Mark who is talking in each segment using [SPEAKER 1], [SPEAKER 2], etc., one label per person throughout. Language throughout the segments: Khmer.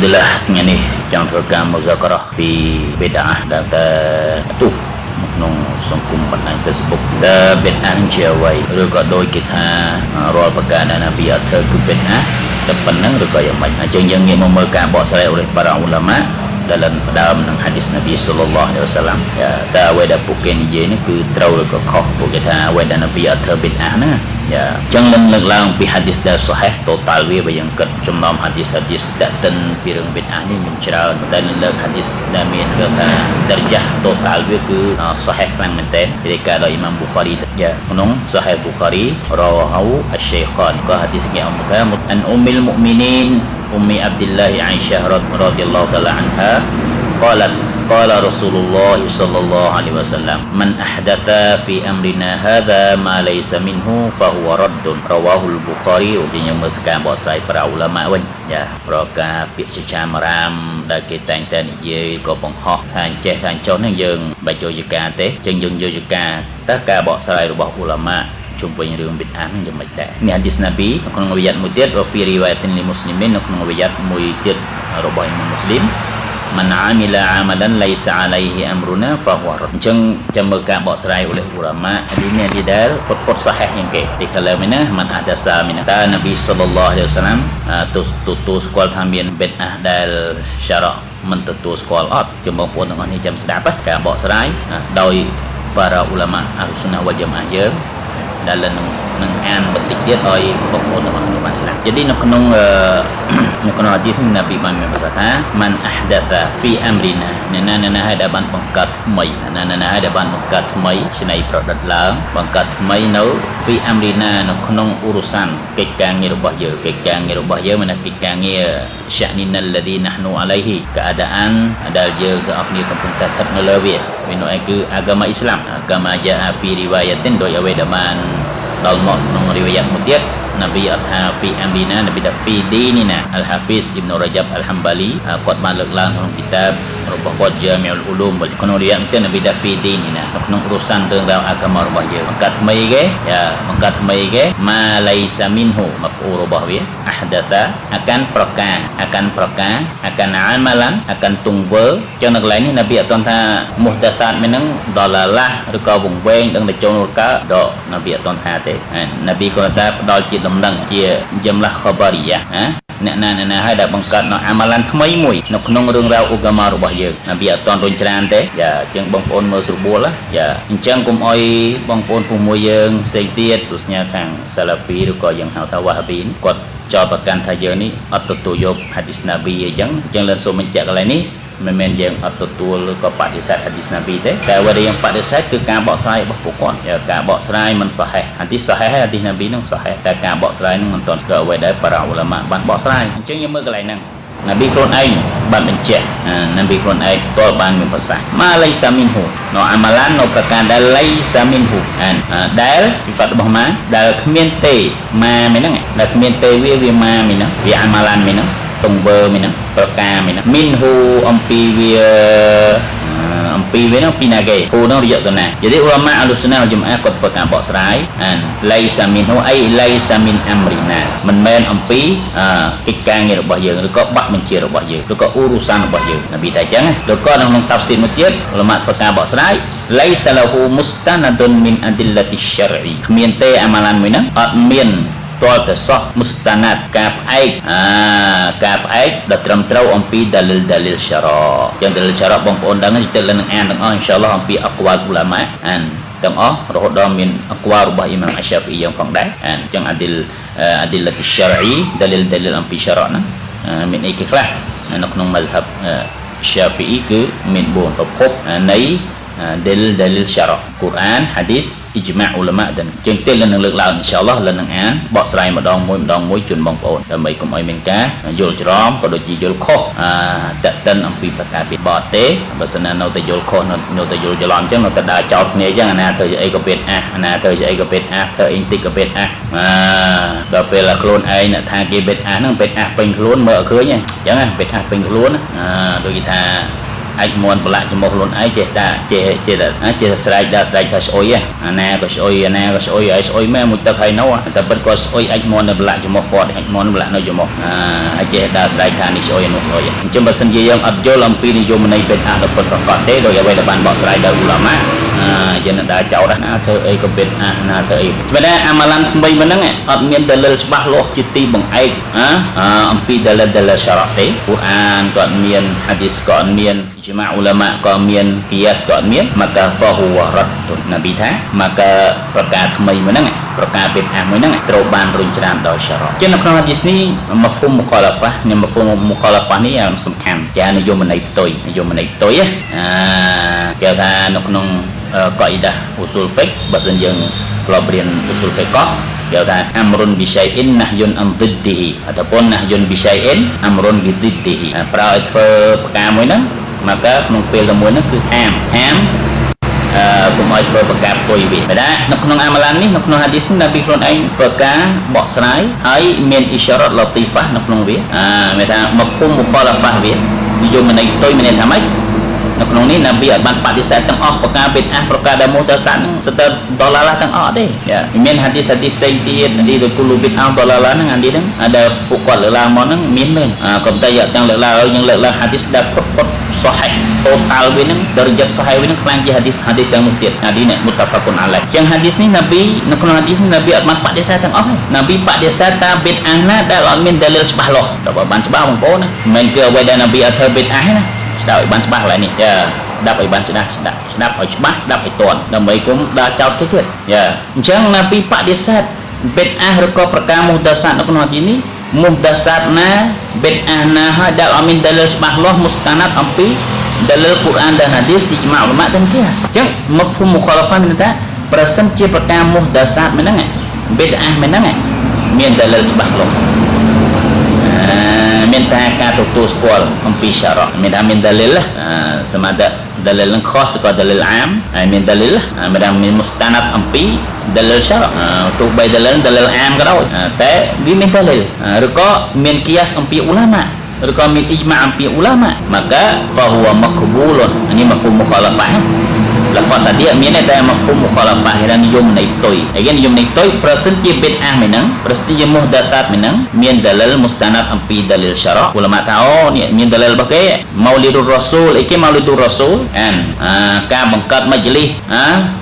[SPEAKER 1] Alhamdulillahថ្ងៃនេះចង់ធ្វើការមុសាការ៉ាពីបេដាដែលតែទុះក្នុងសង្គមបណ្ដាញ Facebook តើបេដានឹងជាអ្វីឬក៏ដូចគេថារាល់ប្រការដែលណាប៊ីអត់ធ្វើគឺបេដាតែប៉ុណ្ណឹងឬក៏យ៉ាងម៉េចអញ្ចឹងយើងងាកមកមើលការបកស្រាយរបស់បារ៉ាឧឡាម៉ាដែលផ្ដើមនឹងហាឌីសនប៊ីសល្លឡោះអាឡៃហ៊ីវ៉ាសល្លាមតើអ្វីដែលពួកគេនិយាយនេះគឺត្រូវឬក៏ខុសពួកគេថាអ្វីដែលនប៊ីអត់ធ្វើបេដាហ្នឹងអញ្ចឹងលើកឡើងពីហាឌីសដែលសូហេះតូតាល់វាបើយើងគិតចំណោមហាឌីសតាក់ទិនពីរឿងបេដានេះមានច្រើនតែលើកហាឌីសដែលមានគេថាដរយ៉ាតូតាល់វាគឺសូហេះខ្លាំងមែនទែនពីការដោយអ៊ីម៉ាមប៊ូខារីក្នុងសូហេះប៊ូខារីរ៉ាវ៉ាហ៊ូអស្ឆៃខានក៏ហាឌីសនេះអង្គថាអនអ៊ុមីលមុអ៊មីនីនأم عبد الله عائشة رضي الله تعالى عنها قالت قال رسول الله صلى الله عليه وسلم من أحدث في أمرنا هذا ما ليس منه فهو رد رواه البخاري ជាខ្ញុំមើលការបកស្រាយប្រាឧឡាម៉ាវិញប្រការពាក្យចាមរាមដែលគេតែងតែនិយាយក៏បង្ហោះថាចេះថាចុះហ្នឹងយើងបើចូលជាការទេចឹងយើងយកជាការតើការបកស្រាយរបស់ឧឡាម៉ាជុំវិញរឿងបិទអានយ៉ាងម៉េចដែរនេះហាឌីសណាប៊ីក្នុងវិយ័តមួយទៀតវ៉ាហ្វីរីវ៉ាយតិនលីមូស្លីមីនក្នុងវិយ័តមួយទៀតរបស់អ៊ីម៉ាមមូស្លីមមិនអាមីឡាអាម៉ាឡានឡៃសាអាឡៃហ៊ីអាំរូណាហ្វាហ៊វរ៉ាអញ្ចឹងចាំមើលការបកស្រាយឧឡាម៉ានេះនេះដែលពុតសាហេះយ៉ាងគេទីកលាមណាមិនអាដាសាមីណាតានប៊ីសល្លឡោះអាឡៃហ៊ីវ៉ាសល្លាមទទួលស្គាល់ថាមានបិទអាដែលសារ៉ាមិនទទួលស្គាល់អត់ចាំបងប្អូនទាំងអស់នេះចាំស្ដាប់ការបកស្រាយដោយបារ៉ាឧឡាម៉ាអ៊លស៊ុនណាវ៉ាជាម៉ាយើងដែលនឹងអានបន្តិចទៀតឲ្យបងប្អូនទាំងអស់គ្នាបានស្ដាប់jadiនៅក្នុងហាឌីសនេះណាប៊ីបានមានប្រសាសន៍ថាមិនអះដាសាហ្វីអាំរីណាណាហើយដែលបានបង្កើតថ្មីណាហើយដែលបានបង្កើតថ្មីច្នៃប្រឌិតឡើងបង្កើតថ្មីនៅហ្វីអាំរីណានៅក្នុងឧរុសានកិច្ចការងាររបស់យើងកិច្ចការងាររបស់យើងមានកិច្ចការងារឆានីណាល់ឡាឌីណាហ្នូអាឡៃហ៊ីកាដាអានដែលយើងទាំងអស់គ្នាកំពុងតែស្ថិតនៅលើវានោះឯងគឺអាហ្គាម៉ាអ៊ីស្លាមកាម៉ាជាអាហ្វីរីវ៉ាយ៉ាតិនដោយអ្វីដែលបានដល់មកក្នុងរីវ៉ាយ៉ាតមួយទៀតនប៊ីអត់ថាហ្វីអាំរីណានប៊ីថាហ្វីឌីនីណាអលហាហ្វីសអ៊ីបនុរ៉ាយ៉ាប់អលហាំបាលីគាត់បានលើកឡើងក្នុងគីតាបរបស់គាត់ជាមីអ៊ុលអ៊ូលូមក្នុងរីវ៉ាយ៉ាតនប៊ីថាហ្វីឌីនីណាក្នុងរុសានរឿងរ៉ាវអាកាម៉ារបស់យើងបង្កើតថ្មីគេបង្កើតថ្មីគេម៉ាឡៃសាមីនហ៊ូម៉ាហ្វូរបស់វាអះដាសាអាកាន់ប្រការអាកាន់អាម៉ាឡានអាកាន់ទង្វើចឹងនៅកន្លែងនេះនប៊ីអត់ទាន់ថាមុះដាសាតមានហ្នឹងដល់ឡាឡាឬក៏វង្វេងដឹងតែចូលរកើដល់នប៊ីអត់ទាន់ថាទេនប៊ីគាត់ថាផ្ដល់ជាដំណឹងជាយមឡាខបារីយ៉ាអ្នកណាហើយដែលបង្កើតនៅអាម៉ាឡានថ្មីមួយនៅក្នុងរឿងរ៉ាវឧកាម៉ារបស់យើងនប៊ីអត់ទាន់រុញច្រានទេអញ្ចឹងបងប្អូនមើលស្រួលអញ្ចឹងកុំអោយបងប្អូនពុះមួយយើងផ្សេងទៀតទស្សនាខាងសាឡាហ្វីឬក៏យើងហៅថាវ៉ាហាប៊ីគាត់ចោទប្រកាន់ថាយើងនេះអត់ទទួលយកហាឌីសណាប៊ីអញ្ចឹងលើសូមបញ្ជាក់កន្លែងនេះមិនមែនយើងអត់ទទួលឬក៏បដិសេធហាឌីសណាប៊ីទេតែអ្វីដែលយើងបដិសេធគឺការបកស្រាយរបស់ពួកគាត់ការបកស្រាយមិនសូហេះហាឌីសសូហេះហាឌីសណាប៊ីនឹងសូហេះតែការបកស្រាយនឹងមិនទាន់ស្គាល់អ្វីដែលបារ៉ាឧឡាម៉ាបានបកស្រាយអញ្ចឹងយើងមើលកន្លែងហ្នឹងណាប៊ីខ្លួនឯងបានបញ្ជាក់ណាប៊ីខ្លួនឯងផ្ទាល់បានមានប្រសាសន៍ម៉ាឡៃសាមីនហ៊ូនៅអាម៉ាឡាននៅប្រការដែលឡៃសាមីនហ៊ូដែលពីហ្វាត់របស់ម៉ាដែលគ្មានទេម៉ាមានហ្នឹងដែលគ្មានទេវាម៉ាមានហ្នឹងវាអាម៉ាឡានមានហ្នឹងទង្វើមានហ្នឹងប្រការមានហ្នឹងមីនហ៊ូអំពីវាហ្នឹងពីណាគេហ៊ូហ្នឹងរយៈទៅណាjadiឧឡាម៉ាអ៊លស៊ុនណាវ៉ាជាម៉ាគាត់ធ្វើការបកស្រាយឡៃសាមីនហ៊ូអីឡៃសាមីនអាំរីណាមិនមែនអំពីកិច្ចការងាររបស់យើងឬក៏បាក់បញ្ជារបស់យើងឬក៏ឧរុសានរបស់យើងនប៊ីតែអញ្ចឹងឬក៏ក្នុងតាហ្វស៊ីរមួយទៀតឧឡាម៉ាធ្វើការបកស្រាយឡៃសាឡាហ៊ូមុស្តាណាឌុនមីនអាឌីឡាទីស្យរអ៊ីគ្មានទេអាម៉ាឡានមួយហ្នឹងអត់មានទាល់តែសោះមុស្តាណាត់ការផ្អែកដែលត្រឹមត្រូវអំពីដាលីលសារ៉ាចឹងដាលីលសារ៉ាបងប្អូនដឹងទៅលើនឹងអានទាំងអស់អ៊ីនសាអល់ឡោះអំពីអក្វាលឧឡាម៉ាទាំងអស់រហូតដល់មានអក្វាលរបស់អ៊ីម៉ាមអាស្សាហ្វីយ៉ាងផងដែរចឹងអាឌីឡាទីស្យរអ៊ីដាលីលអំពីសារ៉ាហ្នឹងមានអីគេខ្លះនៅក្នុងម៉ាហ្ហាប់អាស្សាហ្វីគឺមាន4ប្រភពនៃdalil syarah Quran hadis ijma' ulama dan ជាងទៀតនឹងលើកឡើងអ៊ីនសាអល់ឡោះលើនឹងអានបកស្រាយម្ដងមួយជូនបងប្អូនដើម្បីកុំឲ្យមានការយល់ច្រឡំក៏ដូចជាយល់ខុសតក្តិនអំពីប្រការពីបតទេបើសិនណានៅតែយល់ខុសនៅតែយល់ច្រឡំអញ្ចឹងនៅតែដើរចោលគ្នាអញ្ចឹងអាណាធ្វើជាអីក៏ពេតអាណាធ្វើជាអីក៏ពេតធ្វើអីតិចក៏ពេតដល់ពេលខ្លួនឯងអ្នកថាគេពេតហ្នឹងពេតពេញខ្លួនមើលអត់ឃើញអញ្ចឹងពេតពេញខ្លួនដូចគេថា អាចមន់ប្រឡាក់ចំមុះខ្លួនឯងចេះតែស្រែកដល់ស្រែកថាស្អុយអាណាក៏ស្អុយឲ្យស្អុយមែនមួយទឹកហើយនោះតែពិតក៏ស្អុយអាចមន់នៅប្រឡាក់ចំមុះគាត់អាចមន់ប្រឡាក់នៅចំមុះអាចចេះដល់ស្រែកថានេះស្អុយនោះស្អុយអញ្ចឹងបើសិនជាយើងអត់យល់អំពីនិយមន័យពេទ្យអត់ពិតប្រកបទេដោយអ្វីដែលបានបកស្រាយដោយឧឡាម៉ាយើងនឹងដើរចោលណាធ្វើអីក៏ពេទ្យណាធ្វើអីស្មែនអាម៉ាឡានថ្មីមិនហ្នឹងអត់មានដលិលច្បាស់លាស់ជាទីបង្អែកអំពីដលិលសារ៉ាទេកូរ៉ានក៏អត់មានហាឌីសក៏អត់មានអ៊ីជ្មាឧឡាម៉ាក៏មានគីយ៉ាសក៏អត់មានមកកាហ្វហ៊ូវរ៉ាត់ណាប៊ីថាមកកាប្រការថ្មីមួយហ្នឹងប្រការពេទ្យមួយហ្នឹងត្រូវបានរុញច្រានដោយសារ៉ាជានៅក្នុងហាឌីសនេះមហ្វូមមុខាឡាហ្វានេះមហ្វូមមុខាឡាហ្វានេះសំខាន់ជានិយមន័យផ្ទុយគេថានៅក្នុងកអ៊ីដាអ៊ូស៊ូលហ្វិកបើសិនយើងធ្លាប់រៀនអ៊ូស៊ូលហ្វិកគេថាអាំរុនប៊ីឆៃអ៊ីនណាហ៊យុនអ៊ំឌិឌឌីអតពនណាហ៊យុនប៊ីឆៃអ៊ីនអាំរុនប៊ីឌិឌឌីប្រើឲ្យធ្វើប្រការមួយហ្នឹងមកក្នុងពេលតែមួយហ្នឹងគឺហាមកុំឲ្យធ្វើប្រការពុយវាតែនៅក្នុងអាម៉ាឡាននេះនៅក្នុងហាឌីសណាប៊ីខ្លួនឯងធ្វើការបកស្រាយហើយមានអ៊ីសារ៉ាត់ឡាទីហ្វានៅក្នុងវាមានថាមហ្វូមមុខាឡាហ្វាវានិយមន័យផ្ទុយមានថាម៉េចនៅក្នុងនេះណាប៊ីអត់បានបដិសេធទាំងអស់ប្រការបិទប្រការដែលមូតាសានស្ទើរដុល្លារទាំងអស់ទេមានហាឌីសផ្សេងទៀតហាឌីសគូលូបិតដុល្លារហ្នឹងហាឌីសហ្នឹងដែលពួកគាត់លើកឡើងមកហ្នឹងមានមែនក៏តែយកទាំងលើកឡើងយើងលើកឡើងហាឌីសដែលពុតសុហៃតូតាល់វាហ្នឹងដរិយសុហៃវាហ្នឹងខ្លាំងជាហាឌីសទាំងនោះទៀតហាឌីសនេះមុតតាហ្វាគុនអាឡៃចឹងហាឌីសនេះណាប៊ីនៅក្នុងហាឌីសនេះណាប៊ីអត់បានបដិសេធទាំងអស់ណាប៊ីបដិសេធថាបិទណាដែលអត់មានដលិលច្បាស់លាស់តើបានច្បាស់បងប្អូនណាមិនមែនគឺអ្វីដែលណាប៊ីអត់ធ្វើបិទណាស្ដាប់ឲ្យបានច្បាស់ឡើយនេះស្ដាប់ឲ្យបានស្ដាប់ឲ្យច្បាស់ស្ដាប់ឲ្យទាន់ដើម្បីគុំដើរចោតគេទៀតអញ្ចឹងណាពីបដិសេធបិទឬក៏ប្រការមុដាសាតនៅក្នុងទីនេះមុដាសាតណាបិទណាហើយដែលអត់មានដលិលច្បាស់លាស់មុស្តាណាត់អំពីដលិលកូរ៉ាននិងហាឌីសទីម៉ាឧឡាម៉ាទាំងគៀសអញ្ចឹងមកហ្វូមមុខាឡាហ្វាមានថាប្រសិនជាប្រការមុដាសាតមិនហ្នឹងបិទមិនហ្នឹងមានដលិលច្បាស់លាស់មានតែការទទួលស្គាល់អំពីសារ៉ាមានថាមានដលិលសមត្ថដលិលនឹងខុសក៏ដលិលអាមហើយមានដលិលមានមុស្តាណាត់អំពីដលិលសារ៉ាទោះបីដលិលអាមក៏ដោយតែវាមានដលិលឬក៏មានគីយ៉ាសអំពីឧឡាម៉ាឬក៏មានអ៊ីជ្មាអំពីឧឡាម៉ាមកហ្វាហ៊ូវម៉ាក្បូលនេះមហ្វូមមុខាឡាហ្វាlafaz diaមានតែមហ្វូមមុខាឡាហ្វាហើយនិយមន័យផ្ទុយហើយនិយមន័យផ្ទុយប្រសិនជាបិទមិនហ្នឹងប្រសិនជាមុហដាតាតមិនហ្នឹងមានដលិលមុស្តាណាត់អំពីដលិលសារ៉ាឧឡាម៉ាថាអូនេះមានដលិលរបស់គេម៉ៅលីឌុររ៉ាស៊ូលអីគេម៉ៅលីឌុររ៉ាស៊ូលការបង្កើតមជ្ឈលីស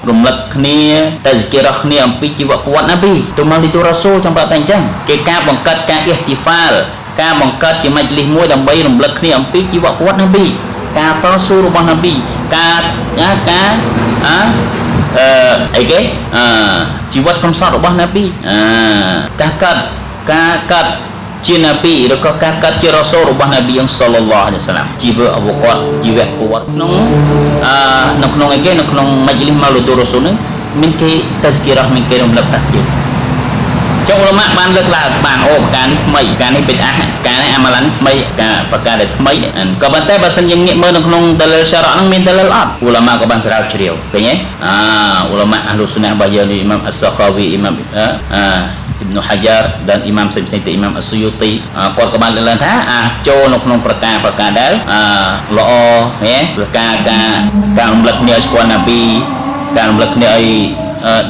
[SPEAKER 1] រំលឹកគ្នាតែហ្គីរ៉ាគ្នាអំពីជីវប្រវត្តិណាប៊ីទៅម៉ៅលីឌុររ៉ាស៊ូលចាំប្រាប់តែអញ្ចឹងគេការបង្កើតការអ៊ីទីហ្វាលការបង្កើតជាមជ្ឈលីសមួយដើម្បីរំលឹកគ្នាអំពីជីវប្រវត្តិណាប៊ីការតស៊ូរបស់ណាប៊ីការអីគេជីវិតកំសត់របស់ណាប៊ីការកាត់ជាណាប៊ីឬក៏ការកាត់ជារ៉ាស៊ូលរបស់ណាប៊ីសល្លឡោះអាឡៃហ៊ីវ៉ាសឡាមជីវៈរបស់គាត់ជីវៈគាត់នៅក្នុងអីគេនៅក្នុងមជ្ឈលីសម៉ៅលូទូរ៉ាស៊ូលនេះមានគេតស្គីរ៉ាមានគេរំលឹកថាជាចុះឧឡាម៉ាបានលើកឡើងបានប្រការនេះថ្មីការនេះបិទការនេះអាម៉ាឡានថ្មីការប្រការដែលថ្មីក៏ប៉ុន្តែបើសិនយើងងាកមើលនៅក្នុងដលិលសារ៉ាហ្នឹងមានដលិលអត់ឧឡាម៉ាក៏បានស្រាវជ្រាវឃើញទេឧឡាម៉ាអាហ្លុសុនណារបស់យើងអ៊ីម៉ាមអស្សាខាវីអ៊ីម៉ាមអ៊ីប្នុហាយ៉ារdan អ៊ីម៉ាមផ្សេងៗទៅអ៊ីម៉ាមអស្ស៊ូយូទីគាត់ក៏បានលើកឡើងថាចូលនៅក្នុងប្រការដែលល្អហ៎ការរំលឹកគ្នាឲ្យស្គាល់ណាប៊ីការរំលឹកគ្នាឲ្យ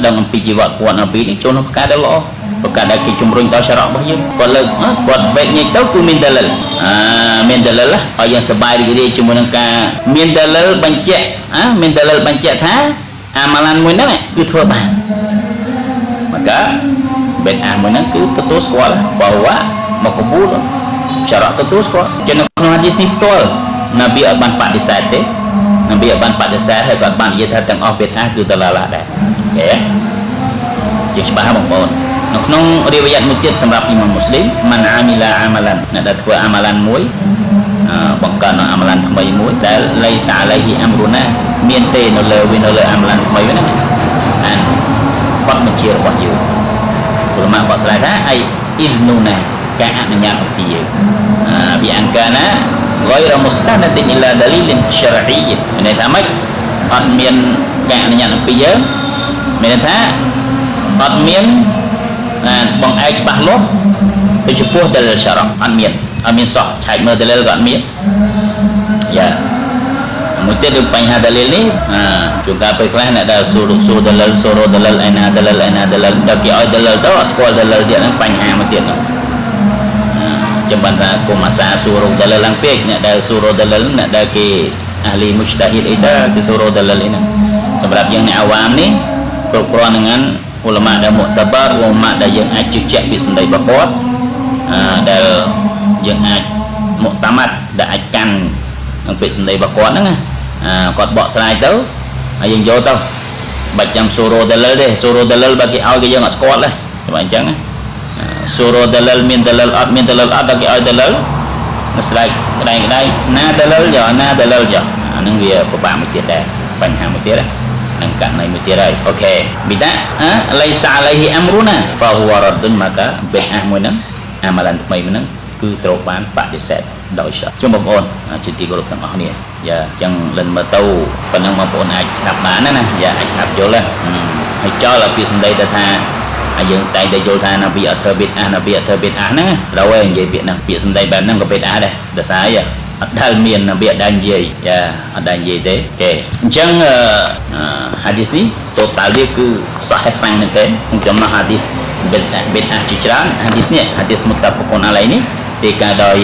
[SPEAKER 1] ដឹងអំពីជីវប្រវត្តិណាប៊ីនេះចូលក្នុងប្រការដែលល្អប្រការដែលគេជំរុញដល់សារ៉ារបស់យើងគាត់លើកគាត់វេទញែកទៅគឺមានដលិលមានដលិលហើយយើងសប្បាយរីករាយជាមួយនឹងការមានដលិលបញ្ជាក់មានដលិលបញ្ជាក់ថាអាម៉ាឡានមួយហ្នឹងគឺធ្វើបានមកបេតមួយហ្នឹងគឺទទួលស្គាល់បាវ៉ាមកកបូលសារ៉ាទទួលស្គាល់ជានៅក្នុងហាឌីសនេះផ្ទាល់ណាប៊ីអត់បានបដិសេធទេណាប៊ីអត់បានបដិសេធហើយក៏បាននិយាយថាទាំងអស់បេតគឺដលាឡាដែរជាច្បាស់បងប្អូននៅក្នុងរីវ៉ាយ៉ាតមួយទៀតសម្រាប់អ៊ីម៉ាមមូស្លីមម៉ាន់អាមីឡាអាម៉ាឡានអ្នកដែលធ្វើអាម៉ាឡានមួយបង្កើតនៅអាម៉ាឡានថ្មីមួយដែលលៃសាអាឡៃហ៊ីអាំរូណាមានទេនៅលើអាម៉ាឡានថ្មីហ្នឹងបាត់បញ្ជារបស់យើងឧឡាម៉ាបកស្រាយថាអីអ៊ីហ្នូណាការអនុញ្ញាតអំពីយើងពីអង្គណា غير مستند إلى دليل شرعي មានថាម៉េចអត់មានការអនុញ្ញាតអំពីយើងមានថាអត់មានបង្អែកច្បាស់លាស់ទៅចំពោះដលិលសារ៉ាអត់មានសោះឆែកមើលដលិលក៏អត់មានយ៉ា một tiết được bánh hà dalil ni chúng ta phải khai nak dah suruh dalal aina dalal dah ki ai dalal tu sekolah dalal dia nang bánh hà một tiết tu jamban aku masa suruh dalal lang pek nak dah suruh dalal nak dah ki ahli mujtahid ida ki suruh dalal ini sebab yang ni awam ni kurang dengan ulama dah muktabar ulama dah yang acik bi sendai bakot dah yang muktamad dah akan yang bi sendai bakot nang kot bak serai tu yang jauh tu macam suruh dalal deh suruh dalal bagi au ke jangan sekolah lah macam suruh dalal min dalal bagi au dalal serai kedai na dalal je nang dia pepak mutiara dah panjang mutiara angkat naik mutiara okey bidah laisa alaihi amruna fa huwa raddun maka bid'ah menang amalanថ្មីmenang គឺត្រូវបានបដិសេធដោយសារជុំបងប្អូនជាទីគោរពទាំងអស់គ្នាយ៉ាអញ្ចឹងលិនមើលទៅប៉ុណ្ណឹងបងប្អូនអាចស្ដាប់បានណាយ៉ាអាចស្ដាប់យល់ហើយចោលពីសម្ដីទៅថាយើងតែតែយល់ថាណាពីអធិបិតអាណាពីអធិបិតអាហ្នឹងត្រូវហើយនិយាយពាក្យហ្នឹងពាក្យសម្ដីបែបហ្នឹងក៏បិតអាដែរដោយសារអីអត់ដែលមានណាពីអត់ដែលនិយាយយ៉ាអត់ដែលនិយាយទេអូខេអញ្ចឹងhadis ni total diaគឺsahih fan មែនទេខ្ញុំមក hadis បិតអាជាច្រើន hadis នេះ hadis muttafaqun alaih នេះទីកាដោយ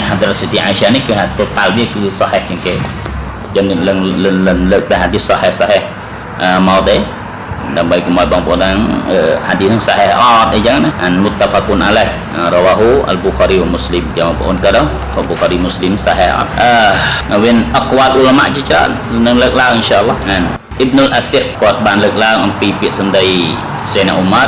[SPEAKER 1] Hadrat Siti Aisyah នេះគឺ total វាគឺ sahih ជាងគេចឹងលើកតែ hadis sahih មកទេដើម្បីកុំឲ្យបងប្អូនហ្នឹងhadis ហ្នឹង sahih អត់អីចឹងណាmuttafaqun alaih rawahu al-Bukhari wa Muslim ចឹងបងប្អូនក៏ដល់ Bukhari Muslim sahih អត់វិញអក្វាលឧលមាជាច្រើននឹងលើកឡើង insya-Allah Ibnul Athir គាត់បានលើកឡើងអំពីពាក្យសម្ដី Sayyidina Umar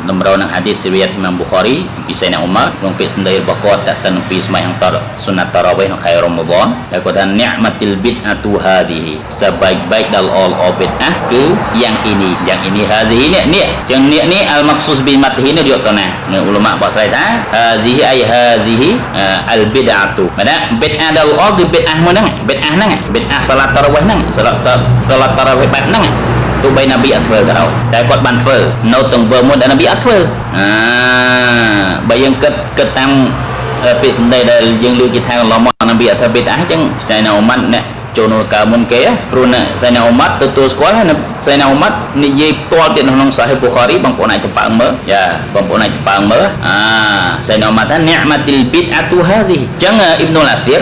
[SPEAKER 1] តម្រូវនឹង hadis riwayat Imam Bukhari ពី Sayyidina Umar ក្នុងពាក្យសម្ដីរបស់គាត់តាក់ទងពីសម័យអង្គរ Sunnat Tarawih ក្នុងខែ Ramadan ដែលគាត់ថា ni'matil bid'atu hadhihi sebaik-baik dalam all bid'ah គឺ yang ini hadhihi នេះចឹងនេះ al maqsus bi mathi នេះយកទៅណានៅ ulama បកស្រាយថា hadhihi ay hadhihi al bid'atu ណា bid'ah dalam all គឺ bid'ah មួយហ្នឹង bid'ah ហ្នឹង bid'ah salat tarawih ហ្នឹង salat tarawih បែបហ្នឹងទោះបីនប៊ីអត់ធ្វើក៏ដោយតែគាត់បានធ្វើនៅទង្វើមួយដែលនប៊ីអត់ធ្វើបើយើងគិតតាមពាក្យសម្ដីដែលយើងឮគេថាឡំនប៊ីអត់ធ្វើបិទអញ្ចឹងសៃណាអ៊ូម៉ាត់អ្នកចូលនៅកើមុនគេព្រោះសៃណាអ៊ូម៉ាត់ទទួលស្គាល់ហើយសៃណាអ៊ូម៉ាត់និយាយផ្ទាល់ទៀតក្នុងសាហីប៊ូខារីបងប្អូនអាចទៅប៉ើមើលយ៉ាបងប្អូនអាចទៅប៉ើមើលសៃណាអ៊ូម៉ាត់ថានិអមាតិលប៊ីតអាទូហាឌីអញ្ចឹងអ៊ីបនុលអាហ្វីរ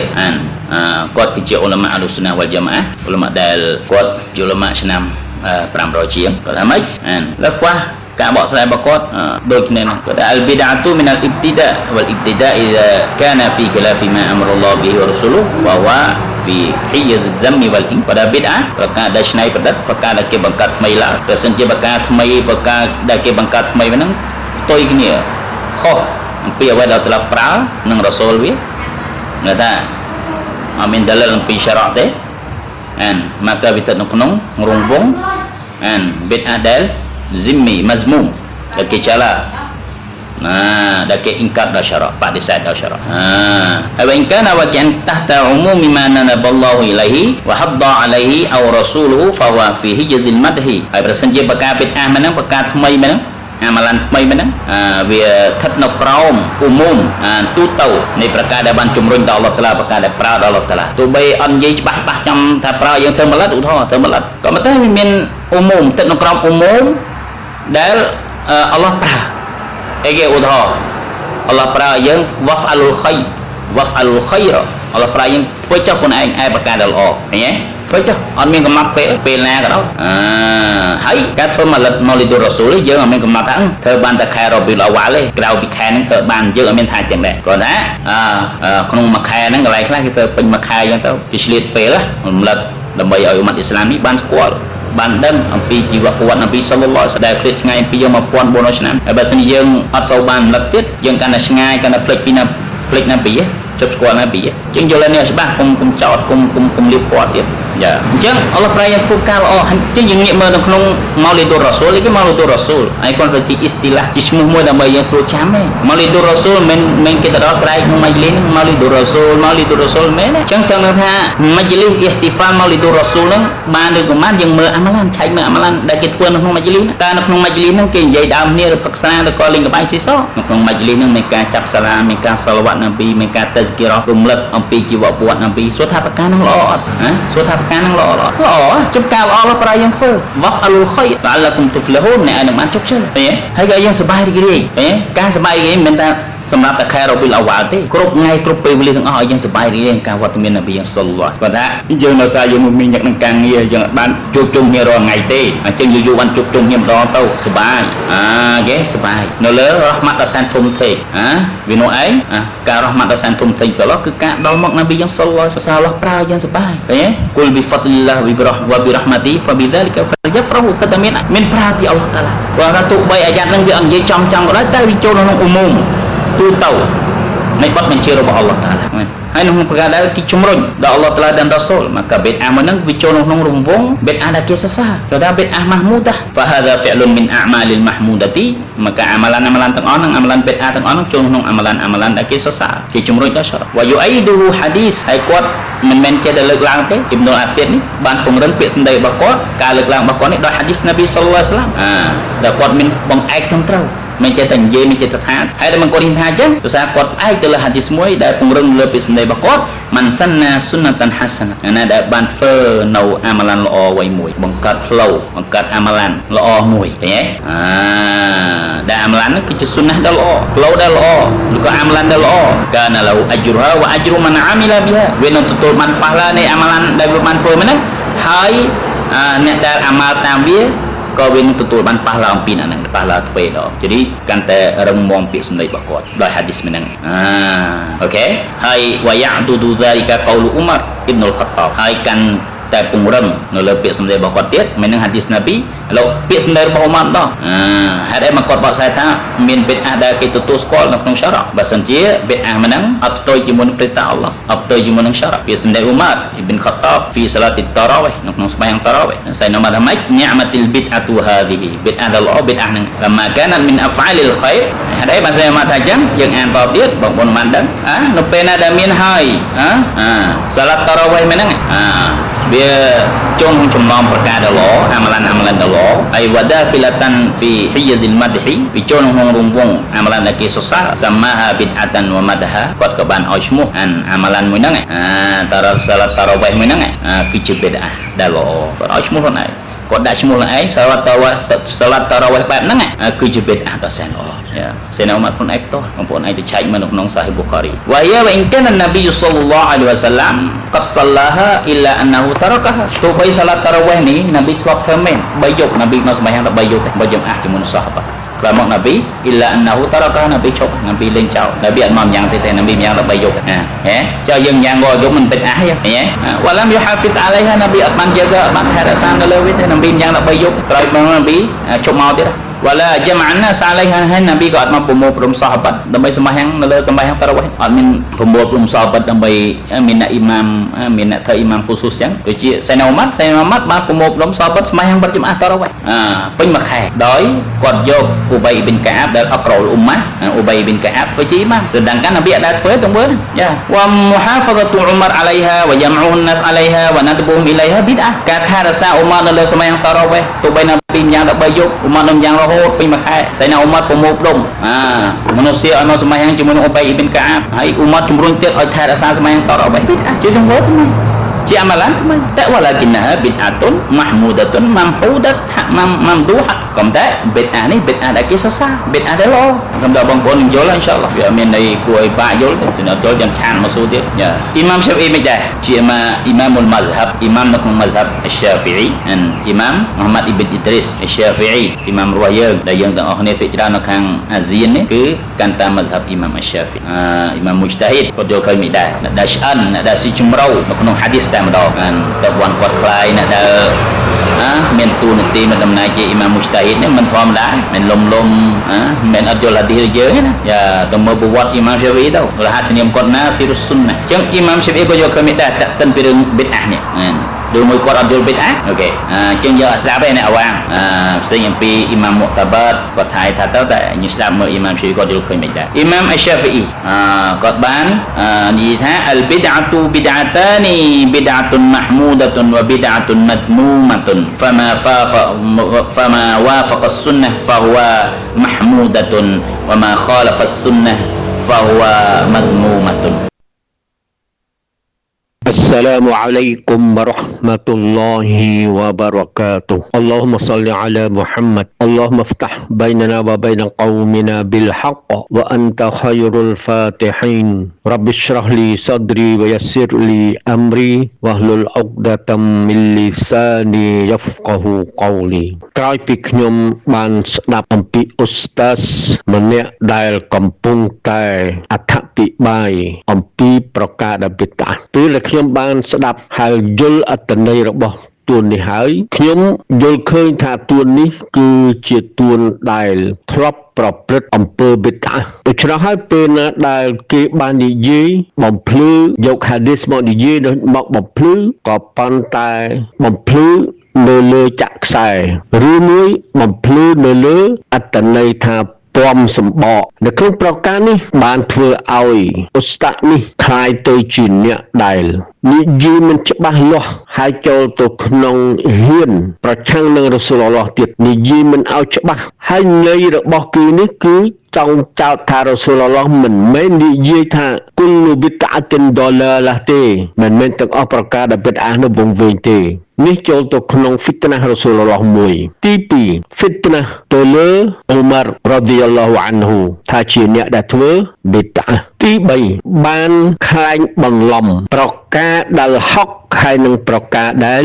[SPEAKER 1] គាត់គឺជាឧលមាអលុសុនណាវ៉ាល់ជាម៉ាឧលមាដែលគាត់ជាឧលមាឆ្នាំ500ជាងគាត់ថាម៉េចលើកខ្វះការបកស្រាយរបស់គាត់ដូចគ្នានោះគាត់ថា al-bid'atu min al-ibtida' wal-ibtida' idza kana fi khilafi ma amara Allah bihi wa rasuluhu wa huwa fi hiyz az-zammi wal-in គាត់ថា bid'ah ប្រការដែលច្នៃប្រឌិតប្រការដែលគេបង្កើតថ្មីឡើងបើសិនជាប្រការថ្មីប្រការដែលគេបង្កើតថ្មីហ្នឹងផ្ទុយគ្នាខុសអំពីអ្វីដែលត្រឡប់ប្រើនឹងរ៉ាស៊ូលវាគាត់ថាអត់មានដលិលអំពីសារ៉ៈទេmaka kita nong ngerungwong bid'ah dal zimmi mazmum dake cala dake ingkar da syara pak disad da syara wa in kana waqi'an tahta umumi ma nanaballahu ilaihi wa hadda alaihi aw rasuluhu fa huwa fi hijzil madhi ហើយប្រសិនជាប្រការ bid'ah ហ្នឹងប្រការថ្មីហ្នឹងអាម៉ាឡានថ្មីហ្នឹងវាស្ថិតនៅក្រោមឧមុំទូទៅនៃប្រការដែលបានជំរុញដល់អល់ឡោះតាឡាប្រការដែលប្រើដល់អល់ឡោះតាឡាទោះបីអត់និយាយច្បាស់ចំថាប្រើយើងធ្វើម៉ាឡាត់ឧទាហរណ៍ធ្វើម៉ាឡាត់ក៏ប៉ុន្តែវាមានឧមុំស្ថិតនៅក្រោមឧមុំដែលអល់ឡោះប្រើអីគេឧទាហរណ៍អល់ឡោះប្រើយើងវ៉ាហ្វអលុលខៃរអល់ឡោះប្រើយើងធ្វើចុះខ្លួនឯងឯប្រការដែលល្អឃើញទេធ្វើចុះអត់មានកំណត់ពេលណាក៏ដោយហើយការធ្វើម៉ាឡាត់ម៉ូលីឌូរ៉ាស៊ូលយើងអត់មានកំណត់ថាធ្វើបានតែខែរ៉ូប៊ីលអវ៉ាល់ទេក្រៅពីខែហ្នឹងធ្វើបានយើងអត់មានថាចឹងដែរគ្រាន់តែក្នុងមួយខែហ្នឹងកន្លែងខ្លះគេធ្វើពេញមួយខែចឹងទៅគេឆ្លៀតពេលរំលឹកដើម្បីឲ្យឧម៉ាត់អ៊ីស្លាមនេះបានស្គាល់បានដឹងអំពីជីវប្រវត្តិនប៊ីសល្លឡោះអាឡៃហ៊ីវ៉ាសល្លាមដែលឃ្លាតឆ្ងាយពីយើង1400ឆ្នាំហើយបើសិនយើងអត់សូវបានរំលឹកទៀតយើងកាន់តែឆ្ងាយកាន់តែភ្លេចពីណាភ្លេចណាពីជប់ស្គាល់ណាពីចឹងយល់នេះច្បាស់គុំចោតគុំលៀបពណ៌ទៀត យ៉ាអញ្ចឹងអល់ឡោះប្រែយ៉ាងធ្វើការល្អអញ្ចឹងយើងងាកមើលនៅក្នុងម៉ាលីឌុររ៉ាស៊ូលនេះគេម៉ាលីឌុររ៉ាស៊ូលហើយគាត់ទៅជាអ៊ីស្ទីឡាជាឈ្មោះមួយដើម្បីយើងស្រួលចាំទេម៉ាលីឌុររ៉ាស៊ូលមិនគេទៅដល់ស្រែកក្នុងម៉ាច់លីនម៉ាលីឌុររ៉ាស៊ូលមែនអញ្ចឹងចង់ថាម៉ាច់លីនអ៊ីស្ទីហ្វាលម៉ាលីឌុររ៉ាស៊ូលហ្នឹងបានឬក៏បានយើងមើលអាម៉ាឡានឆែកមើលអាម៉ាឡានដែលគេធ្វើនៅក្នុងម៉ាច់លីនតើនៅក្នុងម៉ាច់លីនហ្នឹងគេនិយាយដើមគ្នាឬប្រឹក្សាឬក៏លេងកបាយស៊ីសនៅក្នុងម៉ាច់លីនហ្នឹងមានការចាប់សាឡាមានការសាឡវ៉ាត់ណាប៊ីមានការតេស្គីរ៉រំលឹកអំពីជីវប្រវត្តិណាប៊ីសួរថាប្រការហ្នឹងល្អអត់សួរថាប្រការហ្នឹងល្អចំការល្អល្អប្រយើងធ្វើវ៉ាហ្អលុលខៃរឡាឡាគុំទុហ្លហ៊ូនអ្នកនឹងបានជោគជ័យហើយក៏យើងសប្បាយរីករាយការសប្បាយរីករាយមិនថាសម្រាប់តែខែរ៉ូប៊ីលអវ៉ាល់ទេគ្រប់ថ្ងៃគ្រប់ពេលវេលាទាំងអស់ឲ្យយើងសប្បាយរីករាយការវត្តមាននប៊ីសល្លឡោះគាត់ថាយើងនៅសារយើងមានអ្នកនឹងការងារយើងបានជួបជុំគ្នារាល់ថ្ងៃទេអញ្ចឹងយូរបានជួបជុំគ្នាម្ដងទៅសប្បាយគេសប្បាយនៅលើរ៉ហ្មាត់ដ៏សែនធំធេងវានោះឯងការរ៉ហ្មាត់ដ៏សែនធំធេងទៅឡោះគឺការដល់មកនប៊ីសល្លឡោះសាឡោះប្រើយើងសប្បាយឃើញទេគុលប៊ីហ្វាត់លីឡាវប៊ីរ៉ហ្មាទីហ្វាប៊ីដាលីកាហ្វយហ្វរ៉ហ៊ូសិតមានប្រើពីអល់ឡោះតាឡាគាត់ថាទោះបីអាយ៉ាត់នឹងវាអត់និយាយចំក៏ដោយតែវាចូលក្នុងអ៊ូមុំទូទៅនៃបទបញ្ជារបស់អល់ឡោះតាឡាហើយក្នុងប្រការដែលគេជំរុញដល់អល់ឡោះតាឡាdan Rasul maka bid'ahហ្នឹងវាចូលក្នុងរង្វង់ bid'ah ដែលគេសរសើរគេថា bid'ah mahmudah fa hadha fi'lun min a'malil mahmudati maka amalanទាំងអស់ហ្នឹង amalan bid'ah ទាំងអស់ហ្នឹងចូលក្នុង amalan ដែលគេសរសើរគេជំរុញដល់សារwa yu'aiduhu hadis ហើយគាត់មិនមែនចេះតែលើកឡើងទេអ៊ីបនុលអាហ្វីរនេះបានពង្រឹងពាក្យសម្ដីរបស់គាត់ការលើកឡើងរបស់គាត់នេះដោយ hadis នប៊ីសល្លឡោះអាឡៃហ៊ីវ៉ាសល្លាមដែលគាត់មានបង្អែកត្រឹមត្រូវមិនចេះតែនិយាយមិនចេះតែថាហើយតែមិនគាត់ថាអញ្ចឹងភាសាគាត់ផ្អែកទៅលើហាឌីសមួយដែលពង្រឹងលើពាក្យសម្ដីរបស់គាត់មិនសិនណាសុនណាតាន់ហាសាណាណាដែលបានធ្វើនៅអាម៉ាឡានល្អអ្វីមួយបង្កើតផ្លូវបង្កើតអាម៉ាឡានល្អមួយឃើញទេដែលអាម៉ាឡានហ្នឹងគឺជាសុនណាដែលល្អផ្លូវដែលល្អឬក៏អាម៉ាឡានដែលល្អកាណាឡូអជ្រុហាវអជ្រុមិនអាមីឡាប៊ីហាវានឹងទទួលបានប៉ះឡានៃអាម៉ាឡានដែលវាបានធ្វើមកហ្នឹងហើយអ្នកដែលអាម៉ាល់តាមវាក៏វានឹងទទួលបានប៉ះឡើងពីហ្នឹងប៉ះឡើងទ្វេដងjadiកាន់តែរឹងមាំពាក្យសម្ដីរបស់គាត់ដោយហាឌីសហ្នឹងអូខេហើយវ៉ាយ៉ាឌូឌូហ្សារីកាកោលអ៊ុមារអ៊ីបនុលខតាបហើយកាន់តែពង្រឹងនៅលើពាក្យសម្ដីរបស់គាត់ទៀតមិននឹងហាឌីសណាប៊ីឥឡូវពាក្យសម្ដីរបស់អ៊ុមារដល់ហេតុអីមកគាត់បកស្រាយថាមានបិទអាដែលគេទទួលស្គាល់នៅក្នុងសារ៉ាបើសិនជាបិទអាហ្នឹងអត់ផ្ទុយជាមួយនឹងព្រះតាអល់ឡោះអត់ផ្ទុយជាមួយនឹងសារ៉ាពាក្យសម្ដីអ៊ុមារអ៊ីប៊ិនខតាបហ្វីសាឡាទីតារ៉ាវីនៅក្នុងស្បែកតារ៉ាវីសៃណូម៉ាថាម៉េចញ៉ាម៉ាទីលបិទអាទូហាឌីបិទអាដល់ល្អបិទអាហ្នឹងឡាម៉ាកាណាត់មីនអាហ្វាលីលខៃរហេតុអីបានស្អីមកថាអញ្ចឹងយើងអានតទៀតបងប្អូនបានដឹងនៅពេលណាដែលមានហើយសាឡាតារ៉ាវីហ្នឹងវាចុងចំណងប្រការដ៏ល្អអាម៉ាឡានដ៏ល្អហើយវ៉ាដាហ្គីឡាតាន់ហ្វីហ៊ីយហ្ស៊ីលម៉ាឌហ៊ីវាចូលក្នុងរង្វង់អាម៉ាឡានដែលគេសរសើរសាម៉ាហាប៊ីដអាតាន់វ៉ាម៉ាដហាគាត់ក៏បានឲ្យឈ្មោះអាម៉ាឡានមួយហ្នឹងតារ៉ាសាឡាតារ៉ាវ៉េះមួយហ្នឹងគឺជាប៊ីដអាដែលល្អគាត់ឲ្យឈ្មោះខ្លួនឯងគាត់ដាក់ឈ្មោះខ្លួនឯងសាឡាតារ៉ាវ៉េះបែបហ្នឹងគឺជាប៊ីដអាដ៏សែនល្អសេណូម៉ាត់ខ្លួនឯងផ្ទាល់បងប្អូនឯងទៅឆែកមើលនៅក្នុងសាហីប៊ូខារីវ៉ាយ៉ាវ៉ិនកានណាប៊ីសល្លឡោះអាឡៃហ៊ីវ៉ាសល្លាមកាត់សឡាហាអ៊ីឡាអណាហ៊ូតារកាហាទោះបីសាឡាតារ៉ាវ៉េះនេះណាប៊ីធ្លាប់ធ្វើមែន3យប់ណាប៊ីនៅសម្បាយ៉ាងតែ3យប់បើយើងអះជាមួយនឹងសាហាបាក្រោយមកណាប៊ីអ៊ីឡាអណាហ៊ូតារកាណាប៊ីឈប់ណាប៊ីលេងចោលណាប៊ីអត់មកយ៉ាងទេណាប៊ីយ៉ាងតែ3យប់ហេចៅយើងយ៉ាងក៏យប់មិនពេចអះហេវ៉ាឡាមយូហាហ្វីសអាឡៃហាណាប៊ីអត់បានយកអត់បានថែរក្សានៅលើវាទេណាប៊ីយ៉ាងតែ3យប់ក្រោយមកណាប៊ីឈប់មកទៀតwala jama'na salaiha hai nabiក៏អត់មកប្រមូលព្រមសាហាបាត់ដើម្បីសម្បាយ៉ាងនៅលើសម្បាយ៉ាងតារ៉ាវ៉េះអត់មានប្រមូលព្រមសាហាបាត់ដើម្បីមានអ្នកអ៊ីម៉ាមមានអ្នកធ្វើអ៊ីម៉ាមគូស៊ូសចឹងដូចជាសៃណាម៉ាត់បានប្រមូលព្រមសាហាបាត់សម្បាយ៉ាងបាត់ចំអាតារ៉ាវ៉េះពេញមួយខែដោយគាត់យកអ៊ូបៃប៊ីនកាអាបដែលអក្រលអ៊ុម៉ាអ៊ូបៃប៊ីនកាអាបធ្វើជាអ៊ីម៉ាមសដងកាននាប៊ីអត់ដែលធ្វើទាំងមើលយ៉ាវ៉ាមូហាហ្វាហ្សាតុអ៊ុម៉ារអាឡៃហាវ៉ាយ៉ាមអ៊ូនណាសអាឡៃហាវ៉ាណាតប៊ូមអ៊ីឡៃហាប៊ីដអាការថារសាអ៊ុម៉ានៅលើសម្បាយ៉ាងតារ៉ាវ៉េះទោះបីណាពីយ៉ាង13យប់អ៊ុម៉ានឹងយ៉ាងរហូតពេញមួយខែសៃណាអ៊ុម៉ាត់ប្រមូលផ្ដុំមនុស្សឲ្យមកសម្បាយ៉ាងជាមួយនឹងអ៊ូបៃអ៊ីប៊ីនកាអាបហើយអ៊ុម៉ាត់ជំរុញទៀតឲ្យថែរក្សាសម្បាយ៉ាងតារ៉ាវ៉េះជាទាំងមើលថ្មីជាអាម៉ាឡានថ្មីតែវ៉ាឡាគិនណាប៊ីដអាតុនម៉ាហ្មូដាតុនម៉ាំហូដាតម៉ាំឌូហាកំតែប៊ីដអានេះប៊ីដអាដែលគេសរសើរប៊ីដអាដែលល្អកំតែបងប្អូននឹងយល់អ៊ីនសាអល់ឡោះវាមានន័យគួរឲ្យបាក់យល់ចំណុចយល់យ៉ាងឆានមកស៊ូទៀតអ៊ីម៉ាមសាហ្វីអ៊ីមិនដែរជាអ៊ីម៉ាមុលម៉ាហ្ហាប់អ៊ីម៉ាមនៅក្នុងម៉ាហ្ហាប់អ៊ីសាហ្វីអ៊ីអ៊ីម៉ាមមូហាម៉ាត់អ៊ីប៊ិនអ៊ីទ្រីសអ៊ីសាហ្វីអ៊ីអ៊ីម៉ាមរបស់យើងដែលយើងទាំងអស់គ្នាភាគច្រើននៅខាងអាស៊ាននេះគឺកាន់តាមម៉ាហ្ហាប់អ៊ីម៉ាមអ៊ីសាហ្វីអ៊ីម៉ាមមូជ្តាហ៊ីដគាត់យល់ឃើញមិនដែរអ្នកដែលឆ្អិនអ្នកដែលស៊ីជំរៅនៅក្នុងហាឌីសតែម្ដងតែវ៉ាន់គាត់ខ្លាយអ្នកដែលមានទូនាទីមានតំណែងជាអ៊ីម៉ាមមូជ្តាហ៊ីដនេះមិនធម្មតាមិនលំមិនអត់យល់ហាឌីសយើងណាយ៉ាទៅមើលប្រវត្តិអ៊ីម៉ាមសាហ្វីទៅរហ័សនាមគាត់ណាស៊ីរុសុនណាអញ្ចឹងអ៊ីម៉ាមសាហ្វីក៏យកឃើញមិនដែរតាក់ទិនពីរឿងប៊ីដអានេះ ឬមួយគាត់អត់យល់បិទអាអូខេជាងយកស្ដាប់ឯនេះអវាងផ្សេងអំពីអ៊ីម៉ាមមុតាបាតគាត់ថាទៅតែញស្ដាប់មើលអ៊ីម៉ាមឈីគាត់យល់ឃើញមិនដែរអ៊ីម៉ាមអាស្យាហ្វីអ៊ីគាត់បាននិយាយថាអលប៊ីដអតុប៊ីដអតានីប៊ីដអតុនម៉ាហ្មូដតុនវប៊ីដអតុនម៉ាហ្មូម៉ាតុនفما وافق السنة فهو محمودة وما خالف السنة فهو مذمومة
[SPEAKER 2] السلام عليكم ورحمة الله وبركاته اللهم صل على محمد اللهم افتح بيننا وبين قومنا بالحق وأنت خير الفاتحين رب اشرح لي صدري ويسر لي أمري واحلل عقدة من لساني يفقه قولي ក្រោយពីខ្ញុំបានស្ដាប់អំពីឧស្តាសម្នាក់ដែលកំពុងតែអធិប្បាយអំពីប្រការដែលបិទពេលខ្ញុំបានស្ដាប់ហើយយល់អត្ថន័យរបស់ទួននេះហើយខ្ញុំយល់ឃើញថាទួននេះគឺជាទួនដែលធ្លាប់ប្រព្រឹត្តអំពើបិទដូច្នោះហើយពេលណាដែលគេបាននិយាយបំភ្លឺយកហាឌីសមកនិយាយមកបំភ្លឺក៏ប៉ុន្តែបំភ្លឺនៅលើចាក់ខ្សែឬមួយបំភ្លឺនៅលើអត្ថន័យថាពំសម្បកនៅក្នុងប្រការនេះបានធ្វើឲ្យឧស្តានេះคล้ายទៅជាអ្នកដែលនិយាយមិនច្បាស់លាស់ហើយចូលទៅក្នុងហ៊ានប្រឆាំងនឹងរ៉ូស៊ូលឡោះទៀតនិយាយមិនឲ្យច្បាស់ហើយន័យរបស់គេនេះគឺចង់ចោទថារ៉ូស៊ូលឡោះមិនមែននិយាយថាគុលប៊ីតអាតិនដុលាឡាទេមិនមែនទាំងអស់ប្រការដែលបិទអានៅវងវែងទេនេះចូលទៅក្នុងហ្វីតណារ៉ូស៊ូលឡោះមួយទី2ហ្វីតណាទៅលើអ៊ូម៉ាររ៉ាឌីយ៉ាឡោះអានហ៊ូថាជាអ្នកដែលធ្វើប៊ីតអាទី3បានខ្លែងបន្លំប្រការដែលហុកហើយនឹងប្រការដែល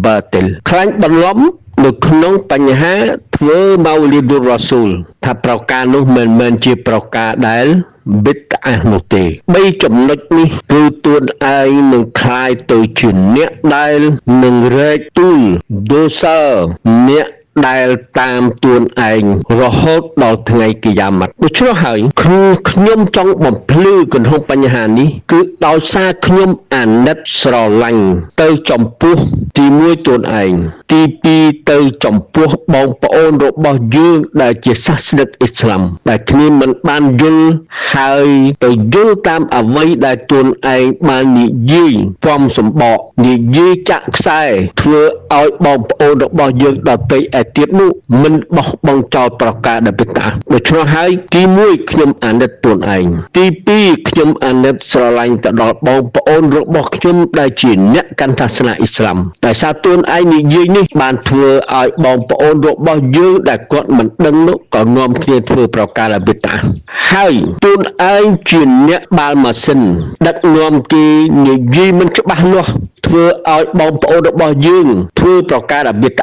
[SPEAKER 2] បាតិលខ្លែងបន្លំនៅក្នុងបញ្ហាធ្វើម៉ៅលីឌុររ៉ាស៊ូលថាប្រការនោះមិនមែនជាប្រការដែលប៊ីតអានោះទេ3ចំណុចនេះគឺទួនឯងនឹងคล้ายទៅជាអ្នកដែលនឹងរែកទូលដូសាអ្នកដែលតាមទួនឯងរហូតដល់ថ្ងៃកិយាម៉ាត់ដូច្នោះហើយខ្ញុំចង់បំភ្លឺកំហុសបញ្ហានេះគឺដោយសារខ្ញុំអាណិតស្រឡាញ់ទៅចំពោះទី1ទួនឯងទី2ទៅចំពោះបងប្អូនរបស់យើងដែលជាសាសនិកអ៊ីស្លាមដែលគ្នាមិនបានយល់ហើយទៅយល់តាមអ្វីដែលទួនឯងបាននិយាយពំសម្បកនិយាយចាក់ខ្សែធ្វើឲ្យបងប្អូនរបស់យើងដទៃទៀតនោះមិនបោះបង់ចោលប្រការដែលបិទដូច្នោះហើយទី1ខ្ញុំអាណិតទួនឯងទី2ខ្ញុំអាណិតស្រឡាញ់ទៅដល់បងប្អូនរបស់ខ្ញុំដែលជាអ្នកកាន់សាសនាអ៊ីស្លាមតែសារទួនឯងនិយាយនេះបានធ្វើឲ្យបងប្អូនរបស់យើងដែលគាត់មិនដឹងនោះក៏នាំគ្នាធ្វើប្រការដែលបិទហើយទួនឯងជាអ្នកបាល់ម៉ាស៊ីនដឹកនាំគេនិយាយមិនច្បាស់លាស់ធ្វើឲ្យបងប្អូនរបស់យើងធ្វើប្រការដែលបិទ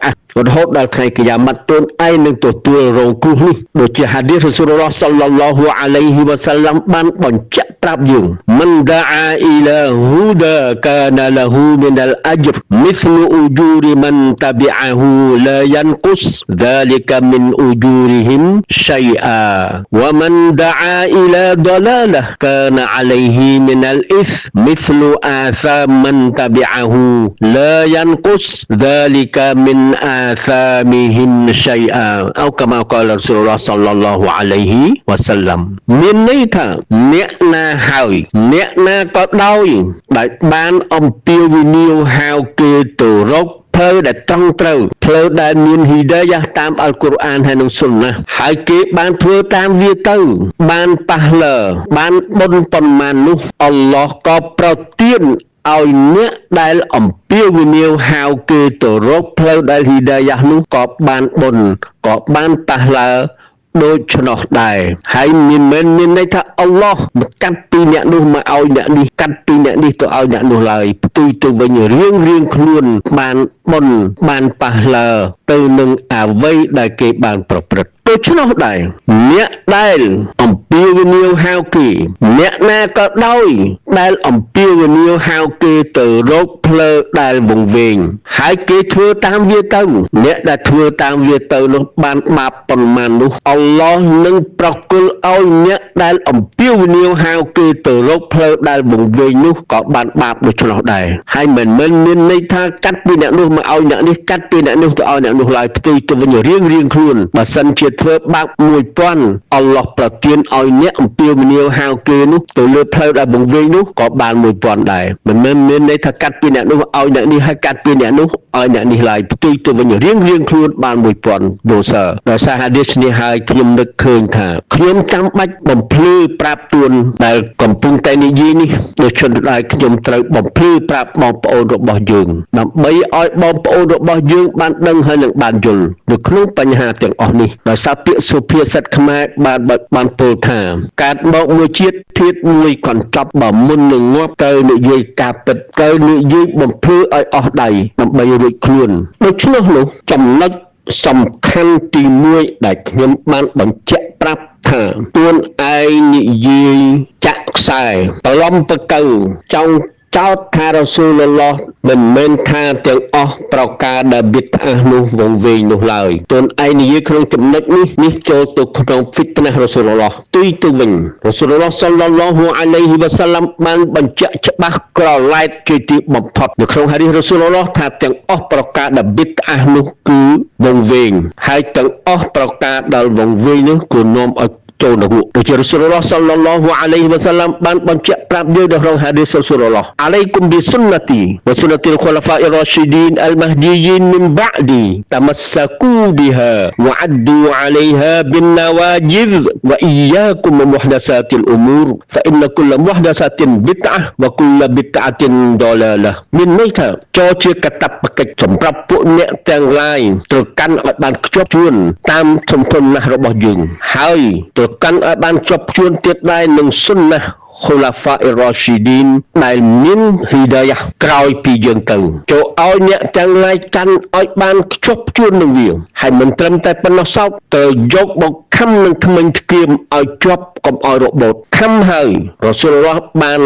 [SPEAKER 2] រហូតដល់ថ្ងៃកិយាម៉ាត់ទួនឯងនឹងទទួលរងគ្រោះនេះដូចជាហាឌីសរ៉ូស៊ូលឡោះសល្លឡោះអាឡៃហ៊ីវ៉ាសាឡាំបានបញ្ជាក់ប្រាប់យើងមិនដាអាអ៊ីឡាហ៊ូដាកាណាលហ៊ូមីនអលអជ្រមិស្លអ៊ូជូរមិនតាប៊ីអាហ៊ូឡាយ៉ានគុស ذلك من أجورهم شيئا ومن دعا إلى ضلالة كان عليه من الإثم مثل آثام من تبعه لا ينقص ذلك من آثامهم شيئا أو كما قال رسول الله صلى الله عليه وسلم មានន័យថាអ្នកណាហើយអ្នកណាក៏ដោយដែលបានអំពាវនាវហៅគេទៅរកផ្លូវដែលត្រង់ត្រូវផ្លូវដែលមានហ៊ីដាយ៉ាតាមអល់កុរអានហើយនិងសុនណាហើយគេបានធ្វើតាមវាទៅបានប៉ះលើបានបុណ្យប៉ុន្មាននោះអល់ឡោះក៏ប្រទានឲ្យអ្នកដែលអំពាវនាវហៅគេទៅរកផ្លូវដែលហ៊ីដាយ៉ានោះក៏បានបុណ្យក៏បានប៉ះលើដូច្នោះដែរហើយមានន័យថាអល់ឡោះមិនកាត់ពីអ្នកនោះមកឲ្យអ្នកនេះកាត់ពីអ្នកនេះទៅឲ្យអ្នកនោះឡើយផ្ទុយទៅវិញរៀងខ្លួនបានបុណ្យបានប៉ះលើទៅនឹងអ្វីដែលគេបានប្រព្រឹត្ត ដូច្នោះដែរអ្នកដែលអំពាវនាវហៅគេអ្នកណាក៏ដោយដែលអំពាវនាវហៅគេទៅរកផ្លូវដែលវង្វេងហើយគេធ្វើតាមវាទៅអ្នកដែលធ្វើតាមវាទៅនោះបានបាបប៉ុន្មាននោះអល់ឡោះនឹងប្រគល់ឲ្យអ្នកដែលអំពាវនាវហៅគេទៅរកផ្លូវដែលវង្វេងនោះក៏បានបាបដូច្នោះដែរហើយមិនមែនមានន័យថាកាត់ពីអ្នកនោះមកឲ្យអ្នកនេះកាត់ពីអ្នកនោះទៅឲ្យអ្នកនោះឡើយផ្ទុយទៅវិញរៀងខ្លួនបើសិនជាធ្វើបាប1000អល់ឡោះប្រទានឲ្យអ្នកអំពាវនាវហៅគេនោះទៅលើផ្លូវដែលវង្វេងនោះក៏បាន1000ដែរមិនមែនមានន័យថាកាត់ពីអ្នកនោះឲ្យអ្នកនេះហើយកាត់ពីអ្នកនោះឲ្យអ្នកនេះឡើយផ្ទុយទៅវិញរៀងខ្លួនបាន1000ដូសាដោយសារហាឌីសនេះហើយខ្ញុំនឹកឃើញថាខ្ញុំចាំបាច់បំភ្លឺប្រាប់ទួនដែលកំពុងតែនិយាយនេះដូច្នេះដែរខ្ញុំត្រូវបំភ្លឺប្រាប់បងប្អូនរបស់យើងដើម្បីឲ្យបងប្អូនរបស់យើងបានដឹងហើយនឹងបានយល់នៅក្នុងបញ្ហាទាំងអស់នេះដោយសារពាក្យសុភាសិតខ្មែរបានពោលថាកើតមកមួយជាតិធាតុមួយកញ្ចប់បើមុននឹងងាប់ទៅនិយាយការពិតទៅនិយាយបំភ្លឺឲ្យអស់ដៃដើម្បីរួចខ្លួនដូច្នោះនោះចំណុចសំខាន់ទី1ដែលខ្ញុំបានបញ្ជាក់ប្រាប់ថាទួនឯងនិយាយចាក់ខ្សែប្រឡំប្រកៅចង់ចោទថារ៉ាស៊ូលឡោះមិនមែនថាទាំងអស់ប្រការដែលប៊ីតអានោះវង្វេងនោះឡើយទួនឯងនិយាយក្នុងចំណុចនេះចូលទៅក្នុងហ្វីតណាស់រ៉ាស៊ូលឡោះទុយទៅវិញរ៉ាស៊ូលឡោះសល្លឡោះអាឡៃហ៊ីវ៉ាសាឡាំបានបញ្ជាក់ច្បាស់ក្រឡែតជាទីបំផុតនៅក្នុងហាឌីសរ៉ាស៊ូលឡោះថាទាំងអស់ប្រការដែលប៊ីតអានោះគឺវង្វេងហើយទាំងអស់ប្រការដែលវង្វេងនោះគឺនាំឲ្យចូលនរកដូចជារ៉ាស៊ូលឡោះសល្លឡោះអាឡៃហ៊ីវ៉ាសាឡាំបានបញ្ជាក់ប្រាប់យើងនៅក្នុងហាឌីសរ៉ាស៊ូលឡោះអាឡៃគុំប៊ីសុនណាទីវ៉ាសុនណាទីលខូឡាហ្វាអ៊ីរ៉ាស៊ីឌីនអលមហ្ឌីយីនមីនបាឌីតមស្សាគូប៊ីហាវ៉អាឌូអាឡៃហាប៊ីនណាវ៉ាជិសវ៉អ៊ីយ៉ាគុមមុហដសាតិលអ៊ូមូរហ្វអ៊ីនគុលមុហដសាតិនប៊ីតអាវ៉គុលប៊ីតអាតិនដឡាឡាមានន័យថាចូលជាកតបកិច្ចសម្រាប់ពួកអ្នកទាំងឡាយត្រូវកាន់ឲ្យបានខ្ជាប់ជួនតាមជំនុំណាស់របស់យើងហើយត្រូវកាន់ឲ្យបានជាប់ជួនទៀតដែរនឹងសុនណាខូឡាហ្វាអ៊ីរ៉ាស៊ីឌីនដែលមានហ៊ីដាយ៉ាក្រោយពីយើងទៅចូលឲ្យអ្នកទាំងឡាយកាន់ឲ្យបានខ្ជាប់ជួននឹងវាហើយមិនត្រឹមតែប៉ុណ្ណោះសោតត្រូវយកមកខំនឹងថ្មិញធ្គាមឲ្យជាប់កុំឲ្យរបូតខំហើយរ៉ាស៊ូលឡោះបាន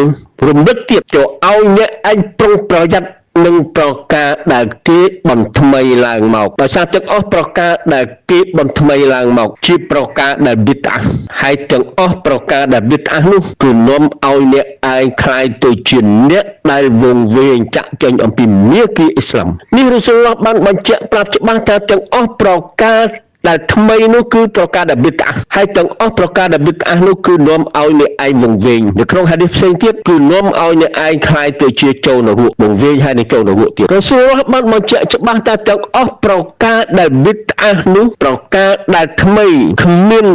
[SPEAKER 2] រំលឹកទៀតចូលឲ្យអ្នកឯងប្រុងប្រយ័ត្ននឹងប្រការដែលគេបន្ថ្មីឡើងមកដោយសារទាំងអស់ប្រការដែលគេបន្ថ្មីឡើងមកជាប្រការដែលប៊ីតអាហើយទាំងអស់ប្រការដែលប៊ីតអានោះគឺនាំឲ្យអ្នកឯងคล้ายទៅជាអ្នកដែលវង្វេងចាក់ចេញអំពីមាគ៌ាអ៊ីស្លាមនេះរ៉ាស៊ូលឡោះបានបញ្ជាក់ប្រាប់ច្បាស់ថាទាំងអស់ប្រការដែលថ្មីនោះគឺប្រការដែលប៊ីតអាហើយទាំងអស់ប្រការដែលប៊ីតអានោះគឺនាំឲ្យអ្នកឯងវង្វេងនៅក្នុងហាឌីសផ្សេងទៀតគឺនាំឲ្យអ្នកឯងคล้ายទៅជាចូលនរកវង្វេងហើយនឹងចូលនរកទៀតរ៉ាស៊ូលឡោះបានបញ្ជាក់ច្បាស់ថាទាំងអស់ប្រការដែលប៊ីតអានោះប្រការដែលថ្មីគ្មាន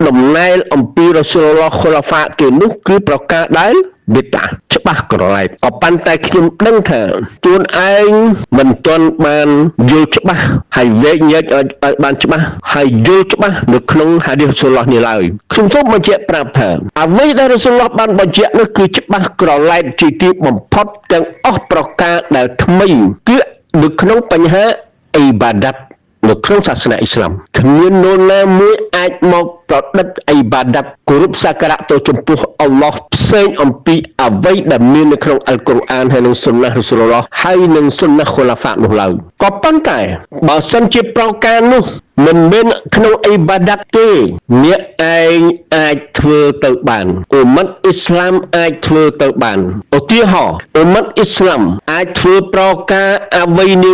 [SPEAKER 2] ដំណែលអំពីរ៉ាស៊ូលឡោះខូឡាហ្វាគេនោះគឺប្រការដែលប៊ីតអាច្បាស់ក្រឡែតក៏ប៉ុន្តែខ្ញុំដឹងថាខ្លួនឯងមិនទាន់បានយល់ច្បាស់ហើយវែកញែកឲ្យបានច្បាស់ហើយយល់ច្បាស់នៅក្នុងហាឌីសរ៉ាស៊ូលឡោះនេះឡើយខ្ញុំសូមបញ្ជាក់ប្រាប់ថាអ្វីដែលរ៉ាស៊ូលឡោះបានបញ្ជាក់នោះគឺច្បាស់ក្រឡែតជាទីបំផុតទាំងអស់ប្រការដែលថ្មីគឺនៅក្នុងបញ្ហាអ៊ីបាដាតនៅក្នុងសាសនាអ៊ីស្លាមគ្មាននរណាមួយអាចមកប្រឌិតអ៊ីបាដាតគោរពសក្ការៈទៅចំពោះអល់ឡោះផ្សេងអំពីអ្វីដែលមាននៅក្នុងអល់កុរអានហើយនិងសុនណារ៉ាស៊ូលឡោះហើយនិងសុនណាខូឡាហ្វានោះឡើយក៏ប៉ុន្តែបើសិនជាប្រការនោះមិនមែនក្នុងអ៊ីបាដាតទេអ្នកឯងអាចធ្វើទៅបានអ៊ុម៉ាត់អ៊ីស្លាមអាចធ្វើទៅបានឧទាហរណ៍អ៊ុម៉ាត់អ៊ីស្លាមអាចធ្វើប្រការអ្វីនី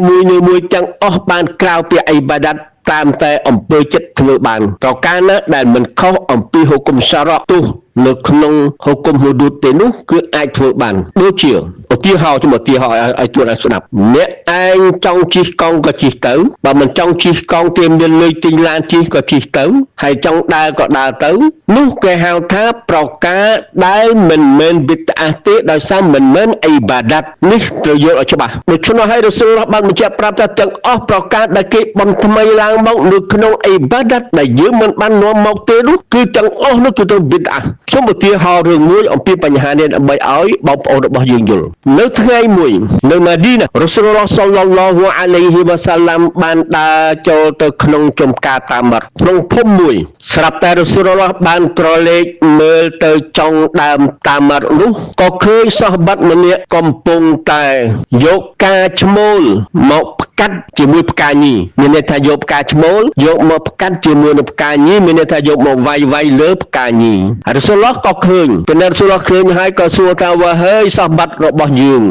[SPEAKER 2] មួយទាំងអស់បានក្រៅពីអ៊ីបាដាតតាមតែអំពើចិត្តធ្វើបានប្រការណាដែលមិនខុសអំពីហុគមសារ៉ាទោះនៅក្នុងហុគមហូឌូតទេនោះគឺអាចធ្វើបានដូចជាឧទាហរណ៍ឲ្យទួនឲ្យស្ដាប់អ្នកឯងចង់ជិះកង់ក៏ជិះទៅបើមិនចង់ជិះកង់ទេមានលុយទិញឡានជិះក៏ជិះទៅហើយចង់ដើរក៏ដើរទៅនោះគេហៅថាប្រការដែលមិនមែនប៊ីតអាទេដោយសារមិនមែនអ៊ីបាដាតនេះត្រូវយល់ឲ្យច្បាស់ដូច្នោះហើយរ៉ាស៊ូលឡោះបានបញ្ជាក់ប្រាប់ថាទាំងអស់ប្រការដែលគេបន្ថ្មីឡើងមកនៅក្នុងអ៊ីបាដាតដែលយើងមិនបាននាំមកទេនោះគឺទាំងអស់នោះគឺទៅប៊ីតអា ខ្ញុំឧទាហរណ៍រឿងមួយអំពីបញ្ហានេះដើម្បីឲ្យបងប្អូនរបស់យើងយល់នៅថ្ងៃមួយនៅម៉ាឌីណារ៉ូស៊ូលឡោះសល្លឡោះអាឡៃហ៊ីវ៉ាសាឡាំបានដើរចូលទៅក្នុងចំការតាម៉ាត់ក្នុងភូមិមួយស្រាប់តែរ៉ូស៊ូលឡោះបានក្រឡេកមើលទៅចុងដើមតាម៉ាត់នោះក៏ឃើញសោះបាត់ម្នាក់កំពុងតែយកការឈ្មោលមកផ្កាត់ជាមួយផ្កាញីមានន័យថាយកផ្កាឈ្មោលយកមកផ្កាត់ជាមួយនឹងផ្កាញីមានន័យថាយកមកវាយលើផ្កាញីរ៉ូស៊ូលឡោះក៏ឃើញពេលរ៉ូស៊ូលឡោះឃើញហើយក៏សួរថាវ៉ាហើយសោះបាត់របស់យើង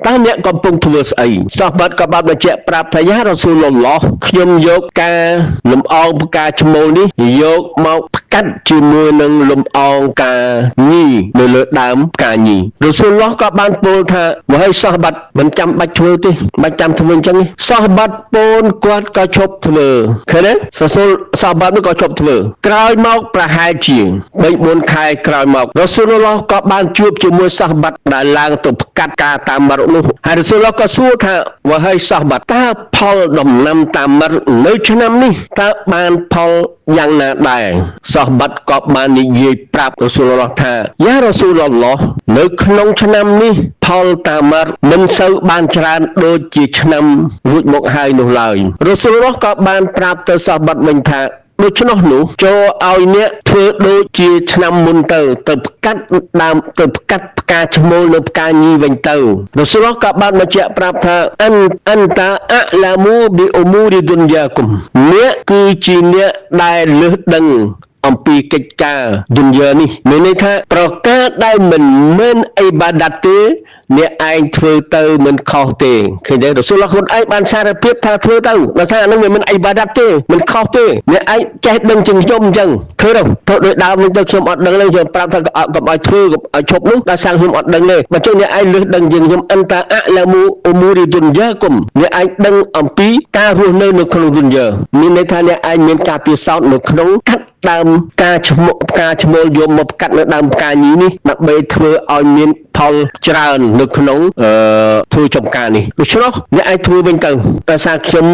[SPEAKER 2] តើអ្នកកំពុងធ្វើស្អីសោះបាត់ក៏បានបញ្ជាក់ប្រាប់ថាយ៉ារ៉ូស៊ូលឡោះខ្ញុំយកការលំអងផ្កាឈ្មោលនេះយកមកផ្កាត់ជាមួយនឹងលំអងការញីនៅលើដើមផ្កាញីរ៉ូស៊ូលឡោះក៏បានពោលថាវ៉ាហើយសោះបាត់មិនចាំបាច់ធ្វើទេមិនចាំធ្វើអញ្ចឹងសោះបាត់ពោលគាត់ក៏ឈប់ធ្វើឃើញទេសោះបាត់នោះក៏ឈប់ធ្វើក្រោយមកប្រហែលជា 3-4 ខែក្រោយមករ៉ូស៊ូលឡោះក៏បានជួបជាមួយសោះបាត់ដែលឡើងទៅផ្កាត់ការតាមម៉ាត់នោះហើយរ៉ូស៊ូលឡោះក៏សួរថាវ៉ាហើយសោះបាត់តើផលដំណាំតាមម៉ាត់នៅឆ្នាំនេះតើបានផលយ៉ាងណាដែរសោះបាត់ក៏បាននិយាយប្រាប់រ៉ូស៊ូលឡោះថាយ៉ារ៉ូស៊ូលឡោះនៅក្នុងឆ្នាំនេះផលតាម៉ាត់មិនសូវបានច្រើនដូចជាឆ្នាំរួចមកហើយនោះឡើយរ៉ូស៊ូលឡោះក៏បានប្រាប់ទៅសោះបាត់វិញថាដូច្នោះនោះចូលឲ្យអ្នកធ្វើដូចជាឆ្នាំមុនទៅផ្កាត់ដើមទៅផ្កាត់ផ្កាឈ្មោលនៅផ្កាញីវិញទៅរ៉ូស៊ូលឡោះក៏បានបញ្ជាក់ប្រាប់ថាអនតាអឡាមូប៊ីអ៊ូមូរីឌុនយ៉ាគុំអ្នកគឺជាអ្នកដែលលើសដឹងអំពីកិច្ចការឌុនយ៉ានេះមានន័យថាប្រការដែលមិនមែនអ៊ីបាដាតទេអ្នកឯងធ្វើទៅមិនខុសទេឃើញទេរ៉ូស៊ូលឡោះខ្លួនឯងបានសារភាពថាធ្វើទៅដោយសារអានឹងវាមិនអ៊ីបាដាតទេមិនខុសទេអ្នកឯងចេះដឹងជាងខ្ញុំអញ្ចឹងធ្វើទៅដោយដើមនឹងទៅខ្ញុំអត់ដឹងទេខ្ញុំប្រាប់ថាកុំឲ្យធ្វើឲ្យឈប់នោះដោយសារខ្ញុំអត់ដឹងទេបើចុះអ្នកឯងលឺដឹងជាងខ្ញុំអិនតាអឡាមូអ៊ូមូរីឌុនយ៉ាគុំអ្នកឯងដឹងអំពីការរស់នៅក្នុងឌុនយ៉ាមានន័យថាអ្នកឯងមានការពិសោធន៍នៅក្នុងកាត់ដើមការឈ្មោលយកមកកាត់នៅដើមផ្កាញីនេះដើម្បីធ្វើឲ្យមានផលច្រើននៅក្នុងធ្វើចំការនេះដូច្នោះអ្នកឯងធ្វើវិញទៅដោយសារខ្ញុំ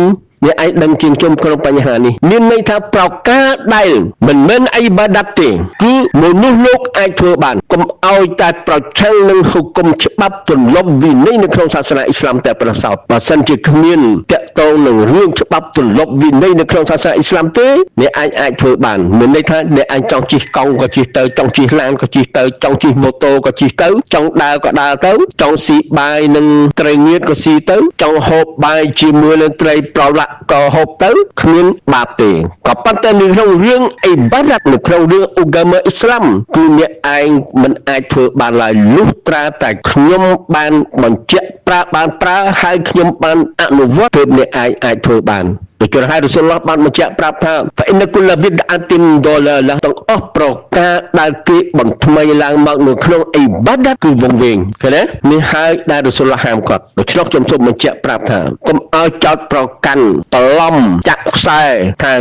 [SPEAKER 2] អ្នកឯងដឹងជាងខ្ញុំក្នុងបញ្ហានេះមានន័យថាប្រការដែលមិនមែនអ៊ីបាដាតទេគឺមនុស្សលោកអាចធ្វើបានកុំឲ្យតែប្រឆាំងនឹងហុគមច្បាប់ទម្លាប់វិន័យនៅក្នុងសាសនាអ៊ីស្លាមតែប្រសោតបើសិនជាគ្មានតាក់ទងនឹងរឿងច្បាប់ទម្លាប់វិន័យនៅក្នុងសាសនាអ៊ីស្លាមទេអ្នកអាចធ្វើបានមានន័យថាអ្នកអាចចង់ជិះកង់ក៏ជិះទៅចង់ជិះឡានក៏ជិះទៅចង់ជិះម៉ូតូក៏ជិះទៅចង់ដើរក៏ដើរទៅចង់ស៊ីបាយនឹងត្រីងៀតក៏ស៊ីទៅចង់ហូបបាយជាមួយនឹងត្រីប្រឡាក់ក៏ហូបទៅគ្មានបាបទេក៏ប៉ុន្តែនៅក្នុងរឿងអ៊ីបាដាតនៅក្នុងរឿងអ៊ូហ្កាម៉ាអ៊ីស្លាមគឺអ្នកឯងមិនអាចធ្វើបានឡើយលុះត្រាតែខ្ញុំបានបញ្ជាក់បានប្រើហើយខ្ញុំបានអនុវត្តទើបអ្នកឯងអាចធ្វើបានដូច្នេះហើយរ៉ូស៊ូលឡោះបានបញ្ជាក់ប្រាប់ថាហ្វអ៊ីនគុលប៊ីដអាទីនដុលាឡាទាំងអស់ប្រការដែលគេបន្ថ្មីឡើងមកនៅក្នុងអ៊ីបាដាតគឺវង្វេងឃើញទេនេះហើយដែលរ៉ូស៊ូលឡោះហាមគាត់ដូច្នោះខ្ញុំសូមបញ្ជាក់ប្រាប់ថាកុំឲ្យចោតប្រកាន់បន្លំចាក់ខ្សែថា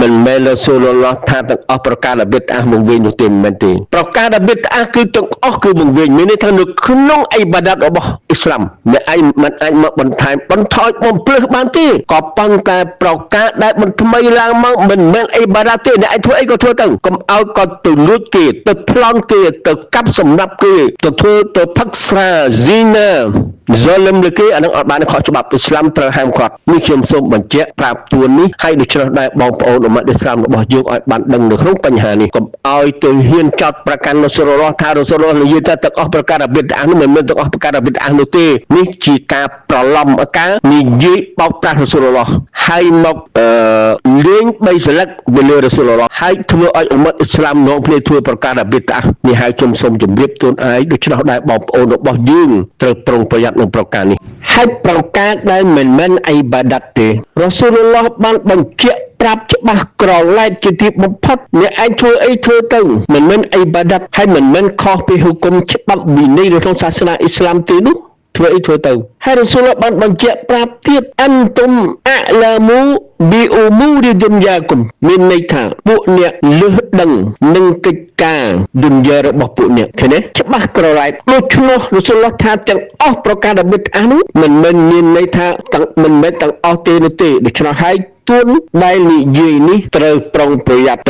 [SPEAKER 2] មិនមែនរ៉ូស៊ូលឡោះថាទាំងអស់ប្រការដែលប៊ីដអាវង្វេងនោះទេមិនមែនទេប្រការដែលប៊ីដអាគឺទាំងអស់គឺវង្វេងមានន័យថានៅក្នុងអ៊ីបាដាតរបស់អ៊ីស្លាមអ្នកឯងមិនអាចមកបន្ថែមបន្ថយបំភ្លឺបានទេក៏ប៉ុន្តែប្រការដែលបន្ថ្មីឡើងមកមិនមែនអ៊ីបាដាតទេអ្នកឯងធ្វើអីក៏ធ្វើទៅកុំឲ្យគាត់ទៅលួចគេទៅប្លន់គេទៅកាប់សម្រាប់គេទៅធ្វើទៅផឹកស្រាស៊ីណាZalim លើគេអានឹងអត់បានខុសច្បាប់អ៊ីស្លាមត្រូវហាមគាត់នេះខ្ញុំសូមបញ្ជាក់ប្រាប់ទួននេះហើយដូច្នេះដែរបងប្អូនអ៊ុម៉ាត់អ៊ីស្លាមរបស់យើងឲ្យបានដឹងនៅក្នុងបញ្ហានេះកុំឲ្យទៅហ៊ានចោទប្រកាន់រ៉ូស៊ូលឡោះថារ៉ូស៊ូលឡោះនិយាយថាទាំងអស់ប្រការប៊ីដអានោះមិនមែនទាំងអស់ប្រការប៊ីដអានោះទេនេះជាការប្រឡំការនិយាយបោកប្រាស់រ៉ូស៊ូលឡោះហើយមកលេងបីស្លឹកទៅលើរ៉ូស៊ូលឡោះហើយធ្វើឲ្យអ៊ុម៉ាត់អ៊ីស្លាមនាំគ្នាធ្វើប្រការប៊ីដអានេះហើយខ្ញុំសូមជម្រាបទួនឯងដូច្នេះដែរបងប្អូនរបស់យើងត្រូវប្រុងប្រយ័ត្ននឹងប្រការនេះហើយប្រការដែលមិនមែនអ៊ីបាដាតទេរ៉ូស៊ូលឡោះបានបញ្ជាក់ប្រាប់ច្បាស់ក្រឡែតជាទីបំផុតអ្នកឯងធ្វើអីធ្វើទៅមិនមែនអ៊ីបាដាតហើយមិនមែនខុសពីហុគមច្បាប់វិន័យនៅក្នុងសាសនាអ៊ីស្លាមទេនោះធ្វើអីធ្វើទៅហើយរ៉ូស៊ូលឡោះបានបញ្ជាក់ប្រាប់ទៀតអនតុមអាឡាមូប៊ីអ៊ូមូរីឌុនយ៉ាគុំមានន័យថាពួកអ្នកលឺដឹងនឹងកិច្ចការឌុនយ៉ារបស់ពួកអ្នកឃើញទេច្បាស់ក្រឡែតដូច្នោះរ៉ូស៊ូលឡោះថាទាំងអស់ប្រការប៊ីដអានោះមិនមែនមានន័យថាទាំងមិនមែនទាំងអស់ទេនោះទេដូច្នោះហើយ ទួនដែលនិយាយនេះត្រូវប្រុងប្រយ័ត្ន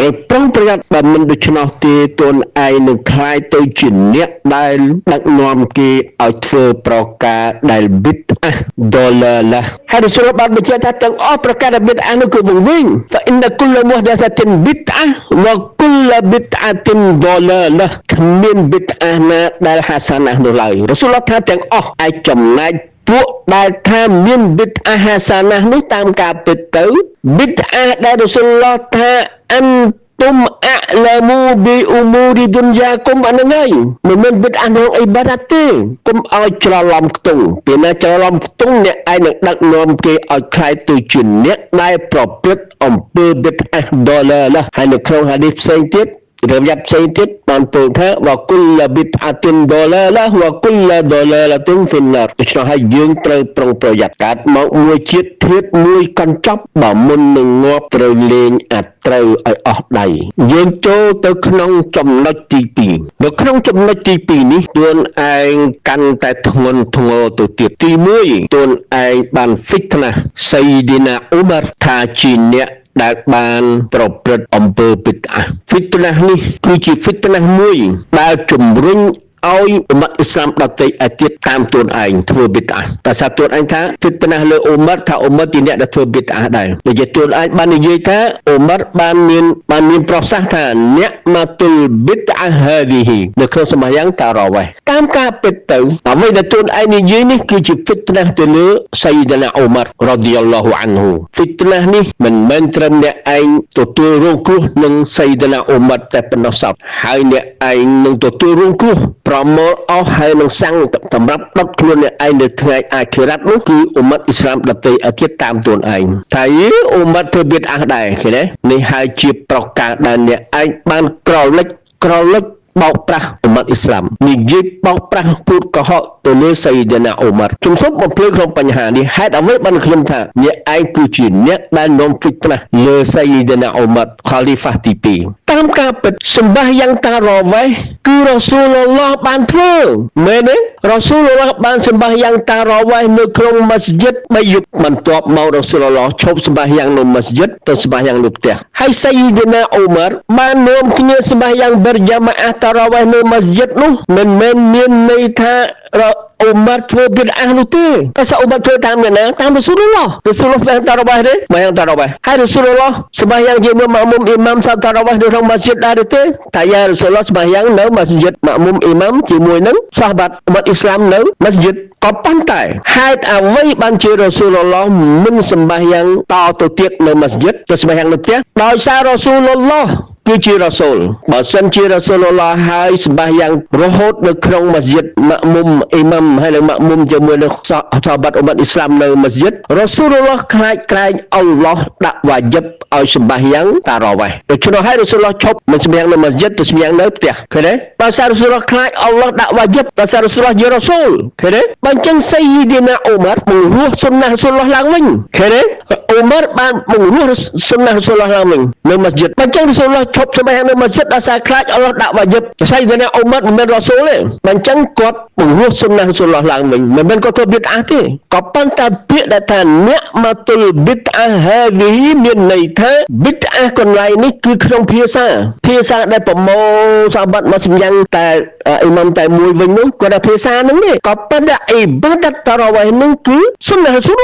[SPEAKER 2] បើមិនដូច្នោះទេទួនឯងនឹងคล้ายទៅជាអ្នកដែលដឹកនាំគេឲ្យធ្វើប្រការដែលប៊ីតអាដុល្លារឡាហើយរ៉ូស៊ូលបានបញ្ជាក់ថាទាំងអស់ប្រការដែលប៊ីតអានោះគឺវង្វេង فإن كل محدثة بدعة وكل بدعة ضلالة គ្មានប៊ីតអាណាដែលហាសាណានោះឡើយរ៉ូស៊ូលថាទាំងអស់អាចចំណែកពួកដែលថាមានប៊ីតអាហាសាណានោះតាមការពិតទៅប៊ីតអាដែលរ៉ូស៊ូលថាអានទុំអាឡាមូប៊ីអ៊ូមូរីឌុនយ៉ាគុំអានឹងហើយមិនមែនប៊ីតអាក្នុងអ៊ីបាដាតទេគុំឲ្យច្រឡំខ្ទង់ពីណាច្រឡំខ្ទង់អ្នកឯងនឹងដឹកនាំគេឲ្យខ្លាយទៅជាអ្នកដែលប្រព្រឹត្តអំពើប៊ីតអាដុល្លារឡាហើយនៅក្នុងហាឌីសផ្សេងទៀតរយៈផ្សេងទៀតបានពោលថាវ៉ាគុលឡាប៊ីតអាតិនដុល្លារវ៉ាគុលឡាដុល្លារទិនហ្វីនណារដូច្នោះហើយយើងត្រូវប្រុងប្រយ័ត្នកាត់មកមួយជាតិធៀបមួយកញ្ចប់បើមុននឹងងាប់ត្រូវលេងអាត្រូវឲ្យអស់ដៃយើងចូលទៅក្នុងចំណុចទី2នៅក្នុងចំណុចទី2នេះទួនឯងកាន់តែធ្ងន់ធ្ងរទៅទៀតទី1ទួនឯងបានហ្វិតណាសៃឌីណាអ៊ូមារថាជាអ្នកដែលបានប្រព្រឹត្តអំពើប៊ីតអាហ្វិតណានេះគឺជាហ្វិតណាមួយដែលជំរុញឲ្យឧម័តអ៊ីស្លាមដទៃឯទៀតតាមទួនឯងធ្វើប៊ីតអាតែសារទួនឯងថាហ្វិតណាលើអ៊ូមារថាអ៊ូមារទីអ្នកដែលធ្វើប៊ីតអាដែរនិយាយទួនឯងបាននិយាយថាអ៊ូមារបានមានប្រសាសន៍ថាអ្នកម៉ាតុលប៊ីតអាហាឌីហ៊ីនៅក្នុងសម្បាយ៉ាងតារ៉ាវ៉េតាមការពិតទៅអ្វីដែលទួនឯងនិយាយនេះគឺជាហ្វិតណាទៅលើសៃឌីណាអ៊ូមាររ៉ាឌីយ៉ាឡោះអានហ៊ូហ្វិតណានេះមិនមែនត្រឹមអ្នកឯងទទួលរងគ្រោះនឹងសៃឌីណាអ៊ូមារតែប៉ុណ្ណោះសោះហើយអ្នកឯងនឹងទទួលរងគ្រោះប្រមូលអស់ហើយនឹងសាំងសម្រាប់ដុតខ្លួនអ្នកឯងនៅថ្ងៃអាខិរ៉ាត់នោះគឺអ៊ុម៉ាត់អ៊ីស្លាមដទៃឲ្យទៀតតាមទួនឯងតែអ៊ុម៉ាត់ធ្វើប៊ីតអាដែរឃើញទេនេះហើយជាប្រការដែលអ្នកឯងបានក្រលិចបោកប្រាស់អ៊ុម៉ាត់អ៊ីស្លាមនិយាយបោកប្រាស់ពូតកុហកទៅលើសៃឌីណាអ៊ូមារខ្ញុំសូមបំភ្លឺក្នុងបញ្ហានេះហេតុអ្វីបានខ្ញុំថាអ្នកឯងគឺជាអ្នកដែលនាំហ្វិតណាលើសៃឌីណាអ៊ូមារខលីហ្វាទី2តាមការពិតសម្បាយ៉ាងតារ៉ាវ៉េគឺរ៉ូស៊ូលឡោះបានធ្វើមែនទេរ៉ូស៊ូលឡោះបានសម្បាយ៉ាងតារ៉ាវ៉េនៅក្នុងម៉ាស្យិត3យប់បន្ទាប់មករ៉ូស៊ូលឡោះឈប់សម្បាយ៉ាងនៅម៉ាស្យិតទៅសម្បាយ៉ាងនៅផ្ទះហើយសៃឌីណាអ៊ូមារបាននាំគ្នាសម្បាយ៉ាងបិរយ៉ាម៉ាអាតារ៉ាវ៉េនៅម៉ាស្យិតនោះមិនមែនមានន័យថាអ៊ូមារធ្វើប៊ីតអានោះទេតែអ៊ូមារធ្វើតាមអ្នកណាតាមរ៉ូស៊ូលឡោះសម្បាយ៉ាងតារ៉ាវ៉េទេសម្បាយ៉ាងតារ៉ាវ៉េហើយរ៉ូស៊ូលឡោះសម្បាយ៉ាងជាមួយម៉ាមុំអ៊ីម៉ាមសាតារ៉ាវ៉េនៅក្នុងម៉ាស្យិតដែរទេតែយ៉ារ៉ូស៊ូលឡោះសម្បាយ៉ាងនៅម៉ាស្យិតម៉ាមុំអ៊ីម៉ាមជាមួយនឹងសាហបាត់អ៊ុម៉ាត់អ៊ីស្លាមនៅម៉ាស្យិតក៏ប៉ុន្តែហេតុអ្វីបានជារ៉ូស៊ូលឡោះមិនសម្បាយ៉ាងតទៅទៀតនៅម៉ាស្យិតទៅសម្បាយ៉ាងនៅផ្ទះដោយសាររ៉ូស៊ូលឡោះគឺជារ៉ូស៊ូលបើសិនជារ៉ូស៊ូលឡោះហើយសម្បាយ៉ាងរហូតនៅក្នុងម៉ាស្យិតម៉ាមុំអ៊ីម៉ាមហើយនឹងម៉ាមុំជាមួយនឹងសាហបាត់អ៊ុម៉ាត់អ៊ីស្លាមនៅម៉ាស្យិតរ៉ូស៊ូលឡោះខ្លាចក្រែងអល់ឡោះដាក់វ៉ាយិបឲ្យសម្បាយ៉ាងតារ៉ាវ៉េដូច្នោះហើយរ៉ូស៊ូលឡោះឈប់មិនសម្បាយ៉ាងនៅម៉ាស្យិតទៅសម្បាយ៉ាងនៅផ្ទះឃើញទេបើសាររ៉ូស៊ូលឡោះខ្លាចអល់ឡោះដាក់វ៉ាយិបបើសាររ៉ូស៊ូលឡោះជារ៉ូស៊ូលឃើញទេបើអញ្ចឹងសៃឌីណាអ៊ូមារបង្រួសសុនណារ៉ូស៊ូលឡោះឡើងវិញឃើញទេអ៊ូមារបានបង្រួសសុនណារ៉ូស៊ូលឡោះឡើងវិញនៅម៉ាស្យិតបើអញ្ចឹងរ៉ូស៊ូលឡោះឈប់សម្បាយ៉ាងនៅម៉ាស្យិតដោយសារខ្លាចអល់ឡោះដាក់វ៉ាយិបសៃឌីណាអ៊ូមារមិនមែនរ៉ូស៊ូលទេបើអញ្ចឹងគាត់បង្រួសសុនណារ៉ូស៊ូលឡោះឡើងវិញមិនមែនគាត់ធ្វើប៊ីតអាទេក៏ប៉ុន្តែពាក្យដែលថាអ្នកម៉ាតុលប៊ីតអាហាឌីមានន័យថាប៊ីតអាកន្លែងនេះគឺក្នុងភាសាដែលប្រមូលសាបាត់មកសម្យ៉ាងតែអ៊ីម៉ាមតែមួយវិញនោះគាត់ថាភាសាហ្នឹងទេក៏ប៉ុន្តែអ៊ីបាដាតតារ៉ាវ៉េហ្នឹងគឺសុនណារ៉ូស៊ូល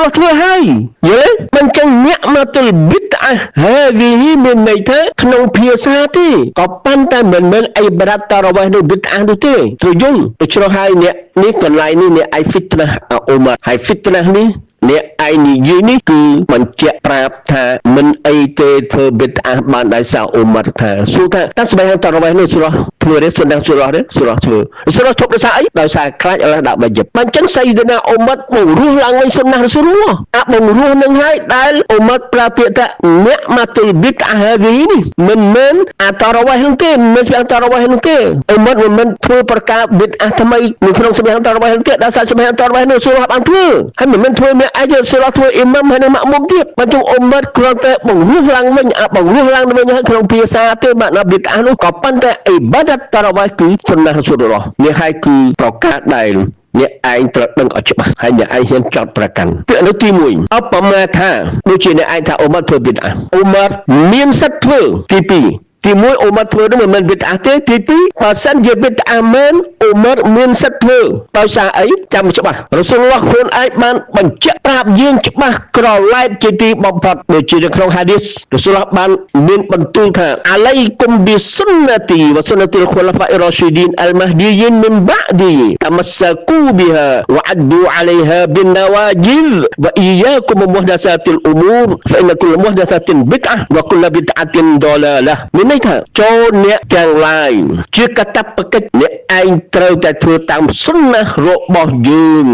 [SPEAKER 2] ឡោះធ្វើហើយយល់ទេមិនចឹងអ្នកម៉ាតុលប៊ីតអាហាឌីមានន័យថាក្នុងភាសាទេក៏ប៉ុន្តែមិនមែនអ៊ីបាដាតតារ៉ាវ៉េនោះប៊ីតអានោះទេត្រូវយល់ដូច្នោះហើយអ្នកនេះកន្លែងនេះអ្នកអ៊ីហ្វិតណាអ៊ូមារហើយហ្វិតណានេះអ្នកឯងនិយាយនេះគឺបញ្ជាក់ប្រាប់ថាមិនអីទេធ្វើប៊ីតអាបានដោយសារអ៊ូមារថាសួរថាតាមសម្ប័យតារ៉ាវ៉េនេះសុរ៉ាធ្វើទេសុនណាសុរ៉ាទេសុរ៉ាធ្វើសុរ៉ាឈប់ដោយសារអីដោយសារខ្លាចអល់ឡោះដាក់វ៉ាយិបបើអញ្ចឹងសៃឌីណាអ៊ូមារបង្រួសឡើងវិញសុនណារ៉ូស៊ូលឡោះបង្រួសនឹងហើយដែលអ៊ូមារប្រើពាក្យថាអ្នកម៉ាតុលប៊ីតអាហាឌីនេះមិនមែនអាតារ៉ាវ៉េនោះទេមិនស្ប័យតារ៉ាវ៉េនោះទេអ៊ូមារមិនធ្វើប្រការប៊ីតអាថ្មីនៅក្នុងសម្ប័យតារ៉ាវ៉េនោះទេដោយសារសម្ប័យតារ៉ាវ៉េនោះសុរ៉ាបានធ្វើហើយមិនមែនធ្វើអ្នកឯងទេសុរ៉ាធ្វើអ៊ីម៉ាមហើយនឹងម៉ាមុំទៀតបើជុំអ៊ុម៉ាត់គ្រាន់តែបង្រួសឡើងវិញបង្រួសឡើងវិញក្នុងភាសាទេបាក់ណាប៊ីតអានោះក៏ប៉ុន្តែអ៊ីបាដាតតារ៉ាវ៉េគឺសុនណារ៉ូស៊ូលឡោះនេះហើយគឺប្រកាសដែល អ្នកឯងត្រូវដឹងឲ្យច្បាស់ហើយអ្នកឯងហ៊ានចោទប្រកាន់ពាក្យនោះទី1ឧបមាថាដូចជាអ្នកឯងថាអ៊ុម៉ាត់ធ្វើប៊ីដអាអ៊ុម៉ាត់មានសិទ្ធិធ្វើទី2ទី1អ៊ុម៉ាត់ធ្វើនោះមិនមែនប៊ីដអាទេទី2បើសិនជាប៊ីដអាមែនអ៊ុម៉ាត់មានសិទ្ធិធ្វើដោយសារអីចាំច្បាស់រ៉ូស៊ូលឡោះខ្លួនឯងបានបញ្ជាក់ប្រាប់យើងច្បាស់ក្រឡែតជាទីបំផុតដូចជានៅក្នុងហាឌីសរ៉ូស៊ូលឡោះបានមានបន្ទូលថាអាឡៃគុំប៊ីសុនណាទីវ៉ាសុនណាទីលខូឡាហ្វាអ៊ីរ៉ាស៊ីឌីនអលម៉ាហ្ឌីយីនមិនបាឌីតមស្សាគូប៊ីហាវ៉ាឌូអាឡៃហាប៊ីនណាវ៉ាជីសវ៉អ៊ីយ៉ាគុមមុហដាសាទិលអ៊ូមូរហ្វអ៊ីនគុលមុហដាសាទិនប៊ីដអាវ៉ាគុលប៊ីដអាទិនដឡាឡាមានន័យថាចូលអ្នកទាំងឡាយជាកាតព្វកិច្ចអ្នកឯងត្រូវតែធ្វើតាមសុនណារបស់យើង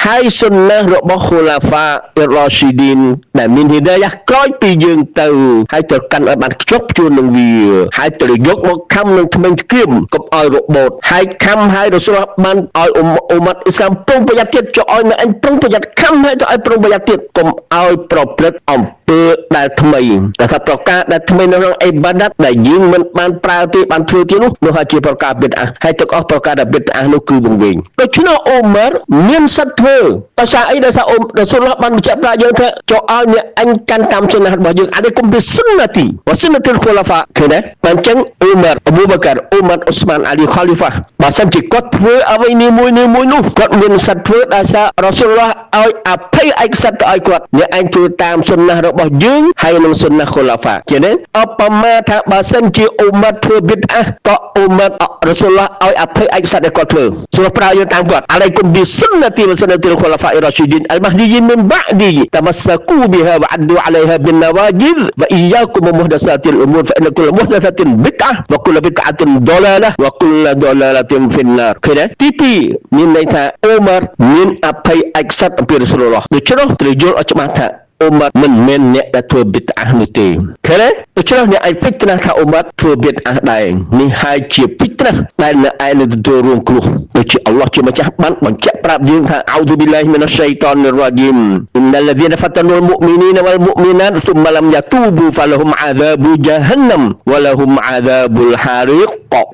[SPEAKER 2] ហើយសុនណារបស់ខូឡាហ្វាអ៊ីរ៉ាស៊ីឌីនដែលមានហ៊ីដាយ៉ាក្រោយពីយើងទៅហើយត្រូវកាន់ឲ្យបានខ្ជាប់ខ្ជួននឹងវាហើយត្រូវយកមកខំនឹងថ្មិញក្រៀមកុំឲ្យរបូតហើយខំហើយរ៉ូស៊ូលបានឲ្យអ៊ុម៉ាត់អ៊ីស្លាមប្រុងប្រយ័ត្នទៀតចុះឲ្យអ្នកឯងប្រុងប្រយ័ត្នខំហើយទៅឲ្យប្រុងប្រយ័ត្នទៀតកុំឲ្យប្រព្រឹត្តអំពើដែលថ្មីដែលថាប្រការដែលថ្មីនៅក្នុងអ៊ីបាដាតដែលយើងមិនបានប្រើទេបានធ្វើទៀតនោះហើយជាប្រការប៊ីដអាហើយទាំងអស់ប្រការដែលប៊ីដអានោះគឺវង្វេងដូច្នោះអ៊ុម៉ាត់មានសិទ្ធិធ្វើដោយសារអីដោយសាររ៉ូស៊ូលឡោះបានបញ្ជាក់ប្រាប់យើងថាចុះឲ្យអ្នកអញកាន់តាមសុនណារបស់យើងអានេះគុំពីសុនណាទីវ៉ាសុនណាទីលខូឡាហ្វាឃើញទេបើអញ្ចឹងអ៊ុម៉ាត់អ៊ូប៊ូបាការអ៊ុម៉ាត់អ៊ុស្មានអាលីខាលីហ្វាបើសិនជាគាត់ធ្វើអ្វីនីមួយនោះគាត់មានសិទ្ធិធ្វើដោយសាររ៉ូស៊ូលឡោះឲ្យអភ័យឯកសិទ្ធិទៅឲ្យគាត់អ្នកឯងធ្វើតាមសុនណារបស់យើងហើយនឹងសុនណាខូឡាហ្វាឃើញទេឧបមាថាបើសិនជាអ៊ុម៉ាត់ធ្វើប៊ីដអាក៏អ៊ុម៉ាត់រ៉ូស៊ូលឡោះឲ្យអភ័យឯកសិទ្ធិឲ្យគាត់ធ្វើសូមប្រើយើងតាមគាត់អាឡៃគុំប៊ីសុនណាទីវ៉ាសុនណាទីលខូឡាហ្វាអ៊ីរ៉ាស៊ីឌីនអលម៉ាហ្ឌីយីនមិនបាឌីតមស្សាគូប៊ីហាវ៉ាឌូអាឡៃហាប៊ីនណាវ៉ាជីសវ៉អ៊ីយ៉ាគុមមុហដាសាទិលអ៊ូមូរហ្វអ៊ីនគុលមុហដាសាទិនប៊ីដអាវ៉ាគុលប៊ីដអាទិនដឡាឡាវ៉ាគុលដឡាឡាទិនហ្វីនណារឃើញទេទី2មានន័យថាអ៊ូម៉ាត់មានអភ័យឯកសិទ្ធិអំពីរ៉ូស៊ូលឡោះដូច្នោះត្រូវយល់ឲ្យច្បាស់ថាអ៊ុម៉ាត់មិនមែនអ្នកដែលធ្វើប៊ីដអានោះទេឃើញទេដូច្នោះអ្នកឯងពិចារណាថាអ៊ុម៉ាត់ធ្វើប៊ីដអាដែរនេះហើយជាពិចារណាដែលអ្នកឯងនឹងទទួលរងគ្រោះដូចជាអល់ឡោះជាម្ចាស់បានបញ្ជាក់ប្រាប់យើងថាអោឌូប៊ីឡាហ៊ីមីនអស្សៃតានីររ៉ាជីមអ៊ីនណលឡាឌីនហ្វាតនូលមុអ៊មីនីនវ៉លមុអ៊មីណាតស៊ុមឡំយ៉ាទូប៊ូហ្វាលហ៊ុមអាហ្សាប៊ូជាហានណាំវ៉លហ៊ុមអាហ្សាប៊ុលហារីក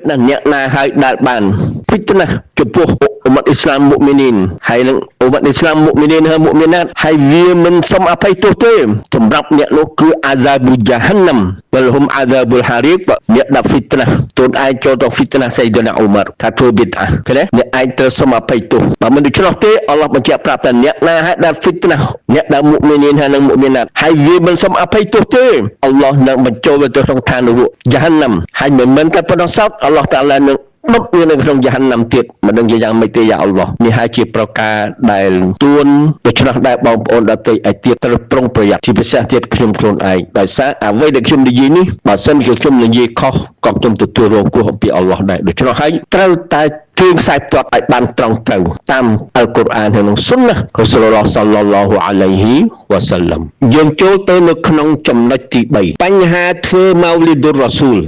[SPEAKER 2] អ្នកណាហើយដែលបានពិចារណាចំពោះអ៊ុម៉ាត់អ៊ីស្លាមមុអ៊មីនីនហើយនឹងអ៊ុម៉ាត់អ៊ីស្លាមមុអ៊មីនីនហើយមុអ៊មីណាតហើយវាមិនសុំអភ័យទោសទេសម្រាប់អ្នកនោះគឺអាហ្សាប៊ូជាហានណាំវ៉លហ៊ុមអាហ្សាប៊ុលហារីកអ្នកដែលហ្វីតណាខ្លួនឯងចូលទៅហ្វីតណាសៃដណាអ៊ុម៉ាត់ថាធ្វើប៊ីដអាឃើញទេអ្នកឯងត្រូវសុំអភ័យទោសបើមិនដូច្នោះទេអល់ឡោះបញ្ជាក់ប្រាប់ថាអ្នកណាហើយដែលហ្វីតណាអ្នកដែលមុអ៊មីនីនហើយនឹងមុអ៊មីណាតហើយវាមិនសុំអភ័យទោសទេអល់ឡោះនឹងបញ្ចូលទៅក្នុងឋាននរកជាហានណាំហើយមិនមែនតែប៉ុណ្ណោះសោតអល់ឡោះតាឡានឹងដុតវានៅក្នុងជាហានណាំទៀតមិនដឹងជាយ៉ាងម៉េចទេយ៉ាអល់ឡោះនេះហើយជាប្រការដែលទួនដូច្នោះដែរបងប្អូនដទៃឯទៀតត្រូវប្រុងប្រយ័ត្នជាពិសេសទៀតខ្ញុំខ្លួនឯងដោយសារអ្វីដែលខ្ញុំនិយាយនេះបើសិនជាខ្ញុំនិយាយខុសក៏ខ្ញុំទទួលរងគ្រោះអំពីអល់ឡោះដែរដូច្នោះហើយត្រូវតែទាញខ្សែផ្ទាត់ឲ្យបានត្រង់ត្រូវតាមអល់កុរអានហើយនឹងសុនណារ៉ូស៊ូលឡោះសល្លឡោះអាឡៃហ៊ីវ៉ាសាឡាំយើងចូលទៅនៅក្នុងចំណុចទី3បញ្ហាធ្វើម៉ៅលីឌុររ៉ាស៊ូល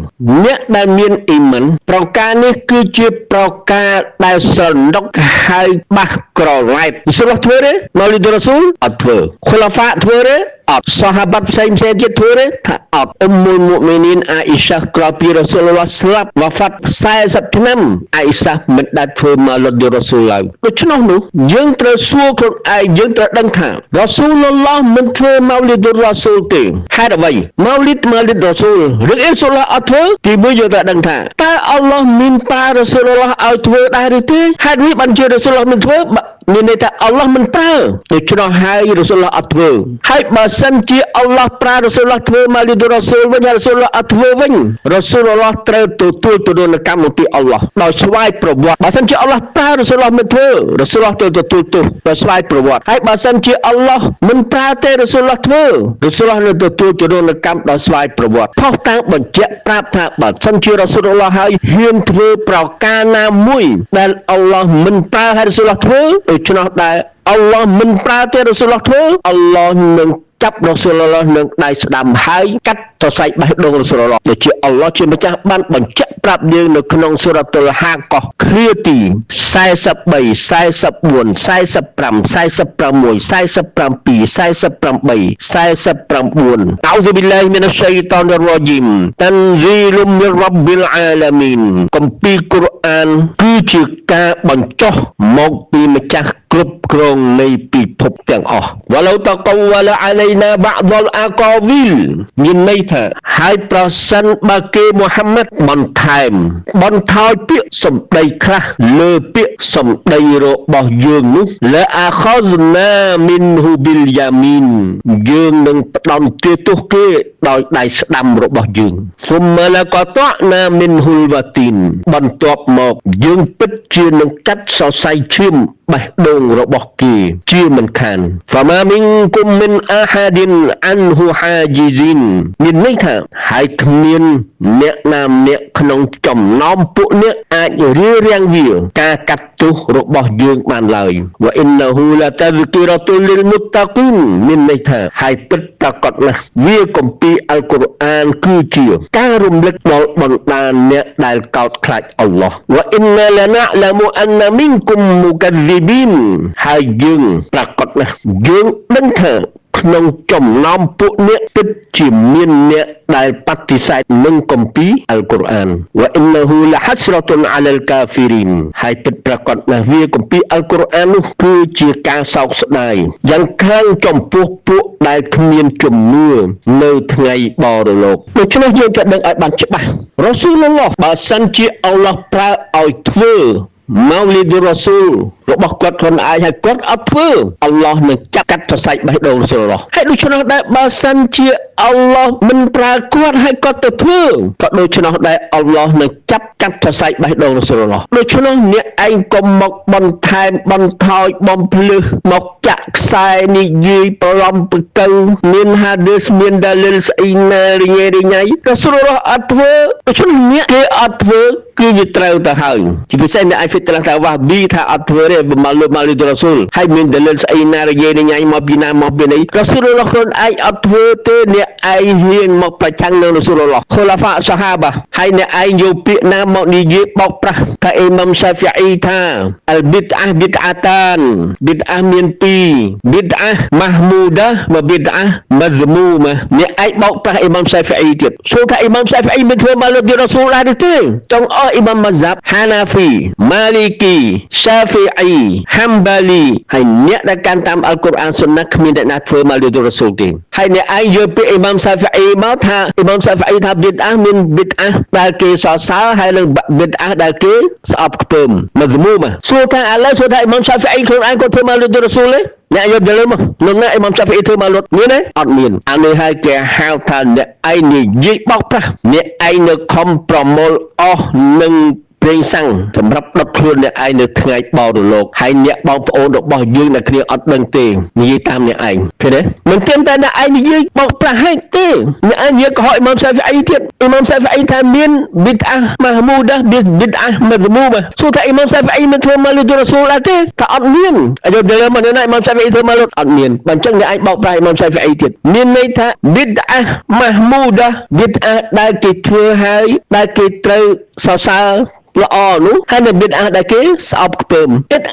[SPEAKER 2] អ្នកដែលមានអ៊ីម៉ានប្រការនេះគឺជាប្រការដែលស្រណុកហើយបាសក្រឡែតរ៉ូស៊ូលឡោះធ្វើទេម៉ៅលីឌុររ៉ាស៊ូលអត់ធ្វើខូឡាហ្វាធ្វើទេអត់សាហាបាត់ផ្សេងទៀតធ្វើទេថាអត់អ៊ុំមុលមុមីនីនអាអ៊ីសាក្រោយពីរ៉ូស៊ូលឡោះស្លាប់វ៉ាហ្វាត់40ឆ្នាំអាអ៊ីសាមិនដាច់ធ្វើម៉ៅលីឌុររ៉ាស៊ូលឡើយដូច្នោះនោះយើងត្រូវសួរខ្លួនឯងយើងត្រូវដឹងថារ៉ូស៊ូលឡោះមិនធ្វើម៉ៅលីឌុររ៉ាស៊ូលទេហេតុអ្វីម៉ៅលីឌរ៉ាស៊ូលឬអ៊ីសូលឡោះអត់ធ្វើទីមួយយើងត្រូវដឹងថាតើអល់ឡោះមានប្រើរ៉ូស៊ូលឡោះឲ្យធ្វើដែរឬទេហេតុនេះបានជារ៉ូស៊ូលឡោះមិនធ្វើមានន័យថាអល់ឡោះមិនប្រើដូច្នោះហើយរ៉ូស៊ូលឡោះអត់ធ្វើហើយបើសិនជាអល់ឡោះប្រើរ៉ូស៊ូលឡោះធ្វើម៉ៅលីឌុររ៉ាស៊ូលវិញហើយរ៉ូស៊ូលឡោះអត់ធ្វើវិញរ៉ូស៊ូលឡោះត្រូវទទួលទរណកម្មពីអល់ឡោះដោយស្វ័យប្រវត្តិបើសិនជាអល់ឡោះប្រើរ៉ូស៊ូលឡោះមិនធ្វើរ៉ូស៊ូលឡោះត្រូវទទួលទោសដោយស្វ័យប្រវត្តិហើយបើសិនជាអល់ឡោះមិនប្រើទេរ៉ូស៊ូលឡោះធ្វើរ៉ូស៊ូលឡោះនឹងទទួលទរណកម្មដោយស្វ័យប្រវត្តិផុសតាំងបញ្ជាក់ប្រាប់ថាបើសិនជារ៉ូស៊ូលឡោះហើយហ៊ានធ្វើប្រការណាមួយដែលអល់ឡោះមិនប្រើហើយរ៉ូស៊ូលឡោះធ្វើដូច្នោះដែរអល់ឡោះមិនប្រើទេរ៉ូស៊ូលឡោះធ្វើអល់ឡោះនឹង ចាប់រ៉ូស៊ូលឡោះនឹងដៃស្ដាំហើយកាត់សរសៃបេះដូងរ៉ូស៊ូលឡោះដែលជាអល់ឡោះជាម្ចាស់បានបញ្ជាក់ប្រាប់យើងនៅក្នុងសូរ៉ាតុលហាកោះឃ្លាទី43 44 45 46 47 48 49 អោហ្ស៊ុប៊ីឡាហ៊ីមីនស្ឆៃតានិររ៉ជីមតាន់ហ្ស៊ីលុមមីនរ៉ប៊ីលអាឡាមីនគម្ពីរកុរអានគឺជាការបញ្ចុះមកពីម្ចាស់គ្រប់គ្រងនៃពិភពទាំងអស់វ៉ាឡូតកវ៉ាឡាអាឡៃណាបាដលអាកាវីលមានន័យថាហើយប្រសិនបើគេមូហាម៉ាត់បន្ថែមបន្ថយពាក្យសម្ដីខ្លះលើពាក្យសម្ដីរបស់យើងនោះឡាអាខុសណាមីនហ៊ូប៊ីលយ៉ាមីនយើងនឹងផ្ដន់ទោសគេដោយដៃស្ដាំរបស់យើងស៊ុមម៉ាឡាកតណាមីនហ៊ូលវ៉ាទីនបន្ទាប់មកយើងពិតជានឹងកាត់សរសៃឈាមបេះដូងរបស់គេជាមិនខានហ្វាម៉ាមីនគុំមិនអាហាឌិនអានហ៊ូហាជីស៊ីនមានន័យថាហើយគ្មានអ្នកណាម្នាក់ក្នុងចំណោមពួកអ្នកអាចរារាំងវាការកាត់ទោសរបស់យើងបានឡើយវ៉ាអ៊ីនណាហ៊ូឡាតាហ្គីរ៉ាតុលលីលមុតតាគីនមានន័យថាហើយពិតប្រាកដណាស់វាគម្ពីរអល់កុរអានគឺជាការរំលឹកដល់បណ្ដាអ្នកដែលកោតខ្លាចអល់ឡោះវ៉ាអ៊ីនណាឡាណាឡាមូអានណាមីនគុំមុកាឌីប៊ីនហើយយើងប្រាកដណាស់យើងដឹងថាក្នុងចំណោមពួកអ្នកពិតជាមានអ្នកដែលបដិសេធនឹងគម្ពីរអល់កុរអានវ៉ាអ៊ីនណាហ៊ូឡាហាស្រ៉ាតុនអាឡាលកាហ្វីរីនហើយពិតប្រាកដណាស់វាគម្ពីរអល់កុរអាននោះគឺជាការសោកស្ដាយយ៉ាងខ្លាំងចំពោះពួកដែលគ្មានជំនឿនៅថ្ងៃបរលោកដូច្នេះយើងจะដឹងឲ្យបានច្បាស់រ៉ូស៊ូលឡោះបើសិនជាអល់ឡោះប្រើឲ្យធ្វើម៉ៅលីឌុរ៉ាស៊ូលរបស់គាត់ខ្លួនឯងហើយគាត់អត់ធ្វើអល់ឡោះនឹងចាប់កាត់សរសៃបេះដូងរ៉ូស៊ូលឡោះហើយដូច្នោះដែរបើសិនជាអល់ឡោះមិនប្រើគាត់ហើយគាត់ទៅធ្វើក៏ដូច្នោះដែរអល់ឡោះនឹងចាប់កាត់សរសៃបេះដូងរ៉ូស៊ូលឡោះដូច្នោះអ្នកឯងកុំមកបន្ថែមបន្ថយបំភ្លឺមកចាក់ខ្សែនិយាយប្រឡំប្រកើមានហាឌីសមានដាលីលស្អីណារីញ៉ៃរ៉ូស៊ូលឡោះអត់ធ្វើដូច្នេះអ្នកគេអត់ធ្វើគឺវាត្រូវទៅហើយជាពិសេសអ្នកឯងហ្វិតថាវ៉ាប៊ីថាអត់ធ្វើទេម៉ាលីឌុរ៉ាស៊ូលហើយមានដាលីលស្អីណារីញ៉ៃមកពីណាមកពីនេះរ៉ូស៊ូលឡោះខ្លួនឯងអត់ធ្វើទេអ្នកឯងហ៊ានមកប្រឆាំងនឹងរ៉ូស៊ូលឡោះខូឡាហ្វាសាហាបាហើយអ្នកឯងយកពាក្យណាមកនិយាយបោកប្រាស់ថាអ៊ីម៉ាំសាហ្វីអ៊ីថាអលប៊ីតអាប៊ីតអាតានប៊ីតអាមានពីរប៊ីតអាម៉ាហ្មូដាvàប៊ីតអាម៉ាហ្មូម៉ាអ្នកឯងបោកប្រាស់អ៊ីម៉ាំសាហ្វីអ៊ីទៀតសួរថាអ៊ីម៉ាំសាហ្វីអ៊ីមិនធ្វើម៉ាលឌីរ៉ូស៊ូលដែរទេចង់អស់អ៊ីម៉ាំម៉ាហ្សាបហាណាហ្វីម៉ាលីគីសាហ្វីអ៊ីហាំបាលីហើយអ្នកដែលកាន់តាមអល់កុរអានសុនណាគ្មានអ្នកណាធ្វើម៉ាលឌីរ៉ូស៊ូលទេហើយអ្នកឯងយកពាក្យអ៊ីម៉ាំសាហ្វីអ៊ីមកថាអ៊ីម៉ាំសាហ្វីអ៊ីថាប៊ីតអាមានប៊ីតអាដែលគេសរសើរហើយនឹងប៊ីតអាដែលគេស្អប់ខ្ពើមម៉ាហ្មូម៉ាសួរថាឥឡូវសួរថាអ៊ីម៉ាំសាហ្វីអ៊ីខ្លួនឯងគាត់ធ្វើម៉ាលឌីរ៉ូស៊ូលទេអ្នកយកទៅលើមកលោកណាអ៊ីម៉ាំសាហ្វីអ៊ីធ្វើម៉ាលឌីមានទេអត់មានអានេះហើយគេហៅថាអ្នកឯងនិយាយបោកប្រាស់អ្នកឯងនៅខំប្រមូលអស់នឹងព្រេងសាំងសម្រាប់ដុតខ្លួនអ្នកឯងនៅថ្ងៃបរលោកហើយអ្នកបងប្អូនរបស់យើងដែលគ្នាអត់ដឹងទេនិយាយតាមអ្នកឯងឃើញទេមិនត្រឹមតែអ្នកឯងនិយាយបោកប្រាស់ហេតុទេអ្នកឯងនិយាយកុហកអ៊ីម៉ាំសាហ្វីអ៊ីទៀតអ៊ីម៉ាំសាហ្វីអ៊ីថាមានប៊ីតអាម៉ាហ្មូដាប៊ីតអាម៉ាហ្មូម៉ាសួរថាអ៊ីម៉ាំសាហ្វីអ៊ីមិនធ្វើម៉ាលឌីរ៉ូស៊ូលដែរទេថាអត់មានយកទៅលើមកនៅណាអ៊ីម៉ាំសាហ្វីអ៊ីធ្វើម៉ាលឌអត់មានបើអញ្ចឹងអ្នកឯងបោកប្រាស់អ៊ីម៉ាំសាហ្វីអ៊ីទៀតមានន័យថាប៊ីតអាម៉ាហ្មូដាប៊ីតអាដែលគេធ្វើហើយដែលគេត្រូវសរសើរល្អនោះហើយនៅប៊ីតអាដែលគេស្អប់ខ្ពើម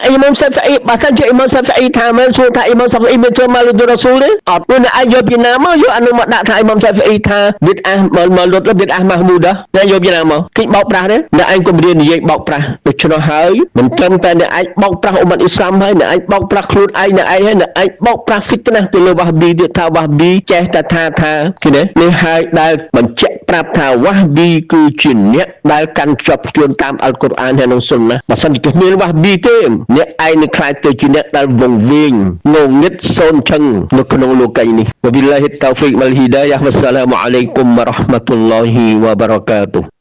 [SPEAKER 2] អ៊ីម៉ាំសាហ្វីអ៊ីបើសិនជាអ៊ីម៉ាំសាហ្វីអ៊ីថាមែនសួរថាអ៊ីម៉ាំសាហ្វីអ៊ីមានធ្វើម៉ាលឌីរ៉ូស៊ូលទេអត់នោះអាចយកពីណាមកយកអានោះមកដាក់ថាអ៊ីម៉ាំសាហ្វីអ៊ីថាប៊ីតអាម៉ាលឌប៊ីតអាម៉ាហ្មូដាអ្នកយកពីណាមកគេបោកប្រាស់ទេអ្នកឯងកុំរៀននិយាយបោកប្រាស់ដូច្នោះហើយមិនត្រឹមតែអ្នកឯងបោកប្រាស់អ៊ុម៉ាត់អ៊ីស្លាមហើយអ្នកឯងបោកប្រាស់ខ្លួនឯងអ្នកឯងហើយអ្នកឯងបោកប្រាស់ហ្វីតណាទៅលើវ៉ាហ្ប៊ីទៀតថាវ៉ាហ្ប៊ីចេះតែថាឃើញទេនេះហើយដែលបញ្ជាក់ប្រាប់ថាវ៉ាហ្ប៊ីគឺជាអ្នកដែលកាន់ជាប់ខ្លួនតាមអល់កុរអានហើយនឹងសុនណាបើសិនជាមានវ៉ាហ្ប៊ីទេអ្នកឯងនឹងខ្លាចទៅជាអ្នកដែលវង្វេងងងឹតសូនឈឹងនៅក្នុងលោកីនេះវ៉ាប៊ីឡាហ៊ីតតោហ្វីកវ៉ាលហ៊ីដាយ៉ាវ៉ាស្សាឡាមអាឡៃគុំវ៉ារ៉ាហ្មាតុលឡោហ៊ីវ៉ាបារកាតុ